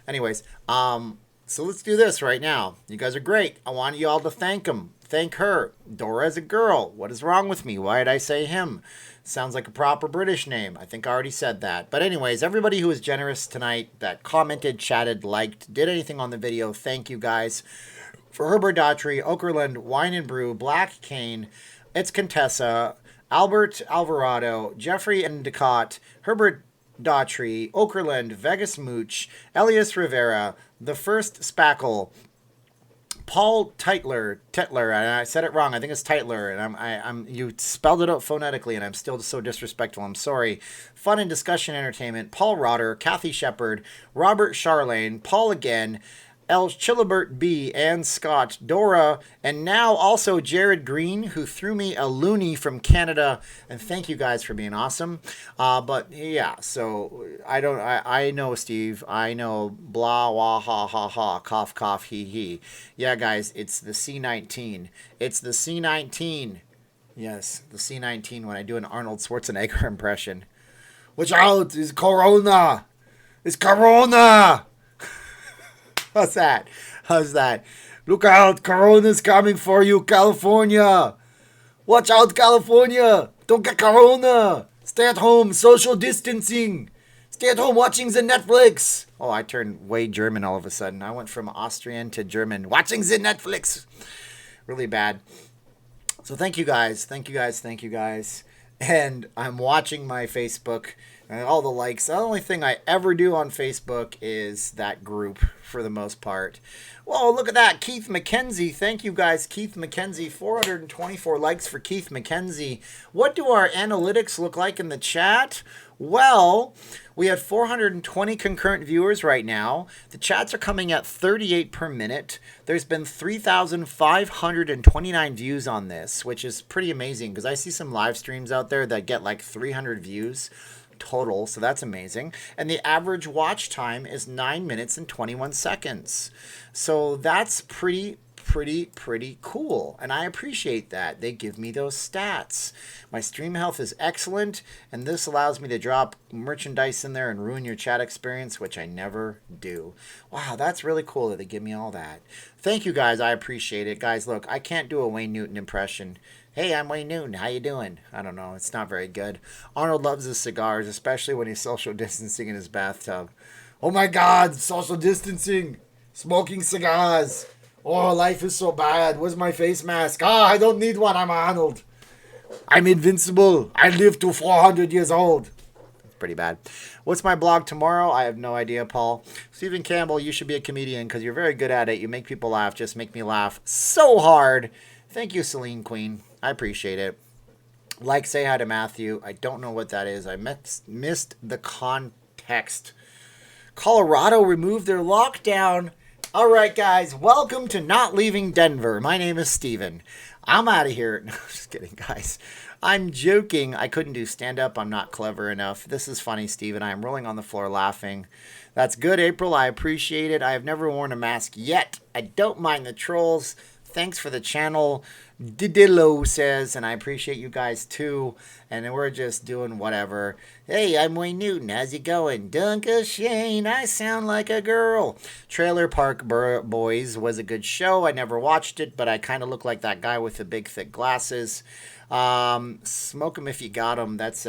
Anyways, so let's do this right now. You guys are great. I want you all to thank him. Thank her. Dora is a girl. What is wrong with me? Why did I say him? Sounds like a proper British name. I think I already said that. But anyways, everybody who was generous tonight, that commented, chatted, liked, did anything on the video, thank you guys. For Herbert Daughtry, Okerlund, Wine and Brew, Black Cane, It's Contessa, Albert Alvarado, Jeffrey Endicott, Herbert Daughtry, Okerlund, Vegas Mooch, Elias Rivera, The First Spackle, Paul Teitler, and I said it wrong. I think it's Teitler, and you spelled it out phonetically, and I'm still so disrespectful. I'm sorry. Fun and Discussion Entertainment, Paul Rotter, Kathy Shepard, Robert Charlane, Paul again, El Chilibert B, Ann Scott, Dora, and now also Jared Green, who threw me a loonie from Canada. And thank you guys for being awesome. But yeah, so I know Steve. I know blah, wah, ha, ha, ha, cough, cough, he, he. Yeah, guys, it's the C-19. It's the C-19. Yes, the C-19 when I do an Arnold Schwarzenegger impression. Watch out, it's Corona. It's Corona. How's that? How's that? Look out, Corona's coming for you, California. Watch out, California. Don't get Corona. Stay at home, social distancing. Stay at home watching the Netflix. Oh, I turned way German all of a sudden. I went from Austrian to German. Watching the Netflix. Really bad. So thank you guys. Thank you guys. Thank you guys. And I'm watching my Facebook and all the likes. The only thing I ever do on Facebook is that group for the most part. Whoa, look at that. Keith McKenzie. Thank you guys, Keith McKenzie. 424 likes for Keith McKenzie. What do our analytics look like in the chat? Well, we had 420 concurrent viewers right now. The chats are coming at 38 per minute. There's been 3,529 views on this, which is pretty amazing because I see some live streams out there that get like 300 views total, so that's amazing. And the average watch time is 9 minutes and 21 seconds. So that's pretty cool, and I appreciate that. They give me those stats. My stream health is excellent, and this allows me to drop merchandise in there and ruin your chat experience, which I never do. Wow, that's really cool that they give me all that. Thank you guys, I appreciate it. Guys, look, I can't do a Wayne Newton impression. Hey, I'm Wayne Newton. How you doing? I don't know. It's not very good. Arnold loves his cigars, especially when he's social distancing in his bathtub. Oh my God, social distancing. Smoking cigars. Oh, life is so bad. Where's my face mask? I don't need one. I'm Arnold. I'm invincible. I live to 400 years old. It's pretty bad. What's my blog tomorrow? I have no idea, Paul. Stephen Campbell, you should be a comedian because you're very good at it. You make people laugh. Just make me laugh so hard. Thank you, Celine Queen. I appreciate it. Like, say hi to Matthew. I don't know what that is. I missed the context. Colorado removed their lockdown. All right, guys. Welcome to Not Leaving Denver. My name is Steven. I'm out of here. No, just kidding, guys. I'm joking. I couldn't do stand-up. I'm not clever enough. This is funny, Steven. I am rolling on the floor laughing. That's good, April. I appreciate it. I have never worn a mask yet. I don't mind the trolls. Thanks for the channel. Didillo says, and I appreciate you guys too. And we're just doing whatever. Hey, I'm Wayne Newton. How's it going? Dunka Shane, I sound like a girl. Trailer Park Boys was a good show. I never watched it, but I kind of look like that guy with the big, thick glasses. Smoke 'em if you got 'em. That's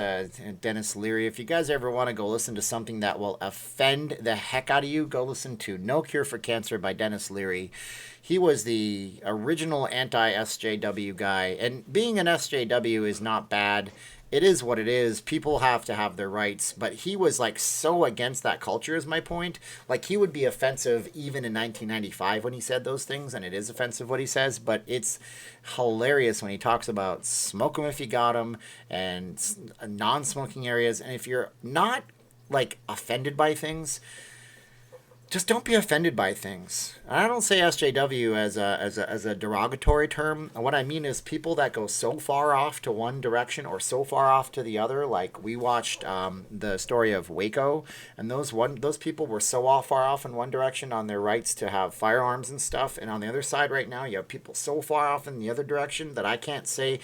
Dennis Leary. If you guys ever want to go listen to something that will offend the heck out of you, go listen to No Cure for Cancer by Dennis Leary. He was the original anti-SJW guy, and being an SJW is not bad. it is what it is. People have to have their rights, but he was like so against that culture is my point. Like he would be offensive even in 1995 when he said those things, and it is offensive what he says, but it's hilarious when he talks about smoke them if you got them and non-smoking areas. And if you're not like offended by things, just don't be offended by things. I don't say SJW as a derogatory term. What I mean is people that go so far off to one direction or so far off to the other. Like we watched the story of Waco, and those people were so far off in one direction on their rights to have firearms and stuff, and on the other side right now you have people so far off in the other direction that I can't say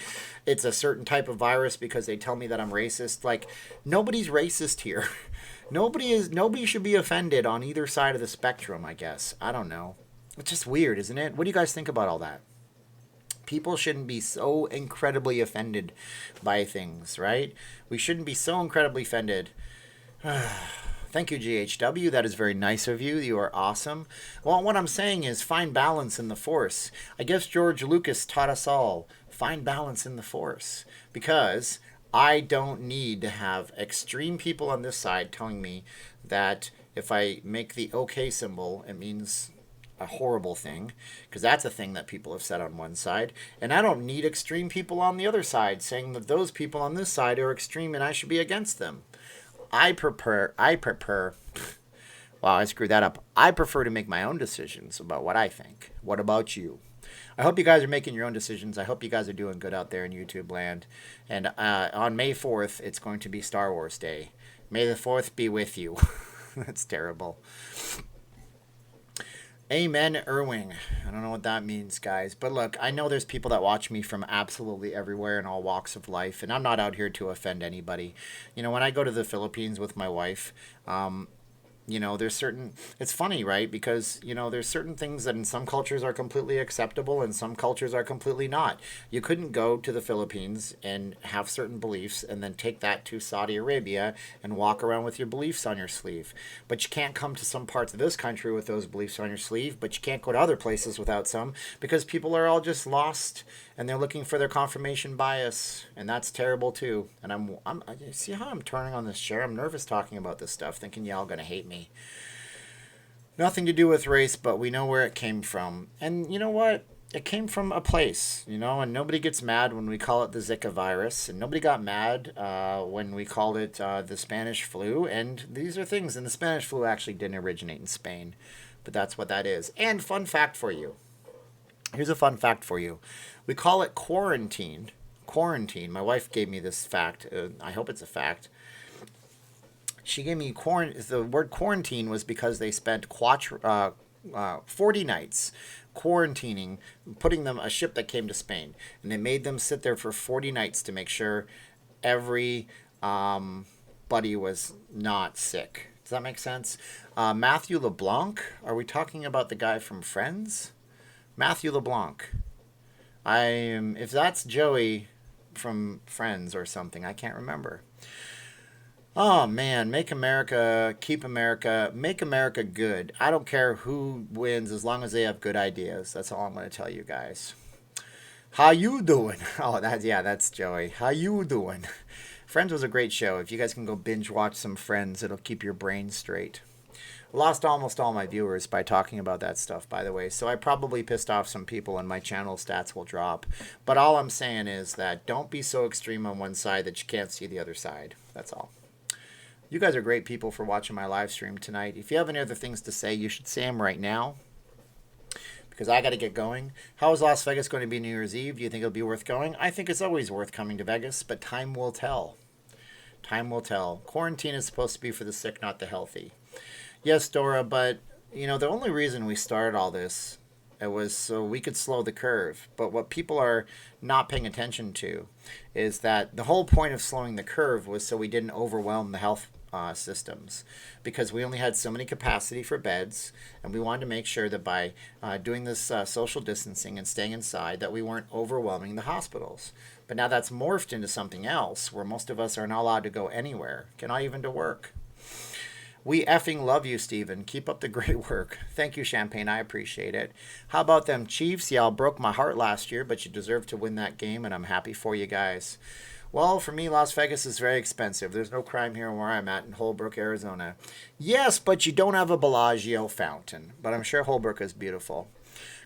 it's a certain type of virus because they tell me that I'm racist. Like nobody's racist here. Nobody should be offended on either side of the spectrum, I guess. I don't know. It's just weird, isn't it? What do you guys think about all that? People shouldn't be so incredibly offended by things, right? We shouldn't be so incredibly offended. Thank you, GHW. That is very nice of you. You are awesome. Well, what I'm saying is find balance in the Force. I guess George Lucas taught us all. Find balance in the Force. Because I don't need to have extreme people on this side telling me that if I make the OK symbol, it means a horrible thing, because that's a thing that people have said on one side. And I don't need extreme people on the other side saying that those people on this side are extreme and I should be against them. I prefer, wow, I screwed that up. I prefer to make my own decisions about what I think. What about you? I hope you guys are making your own decisions. I hope you guys are doing good out there in YouTube land. And on May 4th, it's going to be Star Wars Day. May the 4th be with you. That's terrible. Amen, Irwing. I don't know what that means, guys. But look, I know there's people that watch me from absolutely everywhere in all walks of life. And I'm not out here to offend anybody. You know, when I go to the Philippines with my wife, you know, there's certain, it's funny, right? Because, you know, there's certain things that in some cultures are completely acceptable and some cultures are completely not. You couldn't go to the Philippines and have certain beliefs and then take that to Saudi Arabia and walk around with your beliefs on your sleeve. But you can't come to some parts of this country with those beliefs on your sleeve, but you can't go to other places without some, because people are all just lost and they're looking for their confirmation bias, and that's terrible too. And I'm see how I'm turning on this chair? I'm nervous talking about this stuff, thinking y'all gonna hate me. Nothing to do with race, but we know where it came from. And you know what? It came from a place, you know, and nobody gets mad when we call it the Zika virus, and nobody got mad when we called it the Spanish flu. And these are things, and the Spanish flu actually didn't originate in Spain, but that's what that is. And fun fact for you. Here's a fun fact for you. We call it quarantine. Quarantine. My wife gave me this fact. I hope it's a fact. She gave me the word quarantine was because they spent 40 nights quarantining, putting them a ship that came to Spain, and they made them sit there for 40 nights to make sure every buddy was not sick. Does that make sense? Matthew LeBlanc. Are we talking about the guy from Friends? Matthew LeBlanc. If that's Joey from Friends or something, I can't remember. Oh man, make America, keep America, make America good. I don't care who wins as long as they have good ideas. That's all I'm going to tell you guys. How you doing? Oh, that's Joey. How you doing? Friends was a great show. If you guys can go binge watch some Friends, it'll keep your brain straight. Lost almost all my viewers by talking about that stuff, by the way, so I probably pissed off some people and my channel stats will drop. But all I'm saying is that don't be so extreme on one side that you can't see the other side. That's all. You guys are great people for watching my live stream tonight. If you have any other things to say, you should say them right now, because I got to get going. How is Las Vegas going to be New Year's Eve? Do you think it'll be worth going? I think it's always worth coming to Vegas, but time will tell. Time will tell. Quarantine is supposed to be for the sick, not the healthy. Yes, Dora, but, you know, the only reason we started all this, it was so we could slow the curve. But what people are not paying attention to is that the whole point of slowing the curve was so we didn't overwhelm the health systems, because we only had so many capacity for beds, and we wanted to make sure that by doing this social distancing and staying inside that we weren't overwhelming the hospitals. But now that's morphed into something else where most of us are not allowed to go anywhere, not even to work. We effing love you, Steven. Keep up the great work. Thank you, Champagne. I appreciate it. How about them Chiefs? Y'all broke my heart last year, but you deserve to win that game, and I'm happy for you guys. Well, for me, Las Vegas is very expensive. There's no crime here where I'm at in Holbrook, Arizona. Yes, but you don't have a Bellagio fountain. But I'm sure Holbrook is beautiful.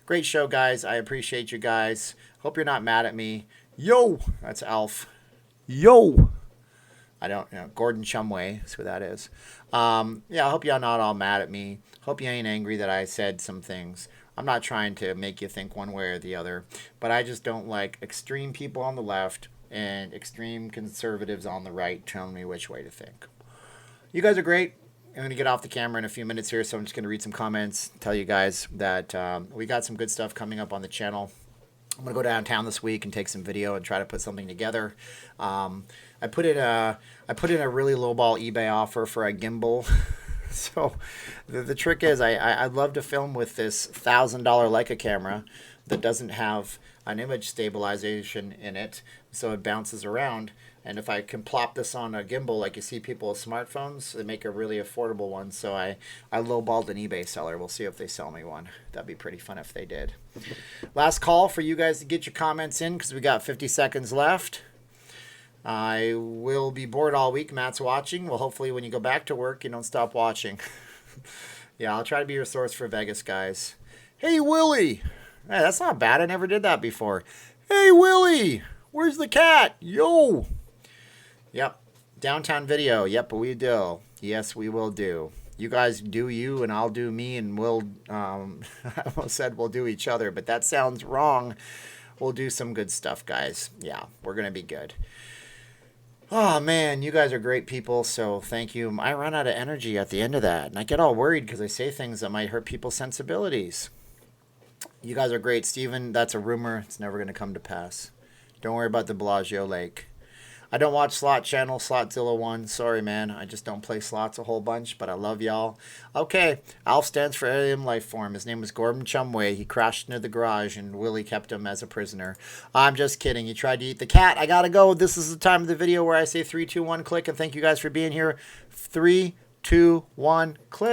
Great show, guys. I appreciate you guys. Hope you're not mad at me. Yo! That's Alf. Yo! I don't know. Gordon Chumway is who that is. Yeah, I hope y'all not all mad at me. Hope you ain't angry that I said some things. I'm not trying to make you think one way or the other. But I just don't like extreme people on the left and extreme conservatives on the right telling me which way to think. You guys are great. I'm going to get off the camera in a few minutes here, so I'm just going to read some comments, tell you guys that we got some good stuff coming up on the channel. I'm going to go downtown this week and take some video and try to put something together. I put in a really lowball eBay offer for a gimbal. So the trick is I'd love to film with this $1,000 Leica camera that doesn't have an image stabilization in it, so it bounces around. And if I can plop this on a gimbal like you see people with smartphones, they make a really affordable one. So I lowballed an eBay seller. We'll see if they sell me one. That'd be pretty fun if they did. Last call for you guys to get your comments in because we got 50 seconds left. I will be bored all week. Matt's watching. Well, hopefully when you go back to work, you don't stop watching. Yeah, I'll try to be your source for Vegas, guys. Hey, Willie. Hey, that's not bad. I never did that before. Hey, Willie. Where's the cat? Yo. Yep. Downtown video. Yep, we do. Yes, we will do. You guys do you, and I'll do me, and we'll, I almost said we'll do each other, but that sounds wrong. We'll do some good stuff, guys. Yeah, we're going to be good. Oh, man, you guys are great people, so thank you. I run out of energy at the end of that, and I get all worried because I say things that might hurt people's sensibilities. You guys are great. Steven, that's a rumor. It's never going to come to pass. Don't worry about the Bellagio Lake. I don't watch Slot Channel, Slotzilla 1. Sorry, man. I just don't play slots a whole bunch, but I love y'all. Okay, Alf stands for Alien Life Form. His name was Gordon Chumway. He crashed into the garage, and Willie kept him as a prisoner. I'm just kidding. He tried to eat the cat. I gotta go. This is the time of the video where I say 3, 2, 1, click, and thank you guys for being here. 3, 2, 1, click.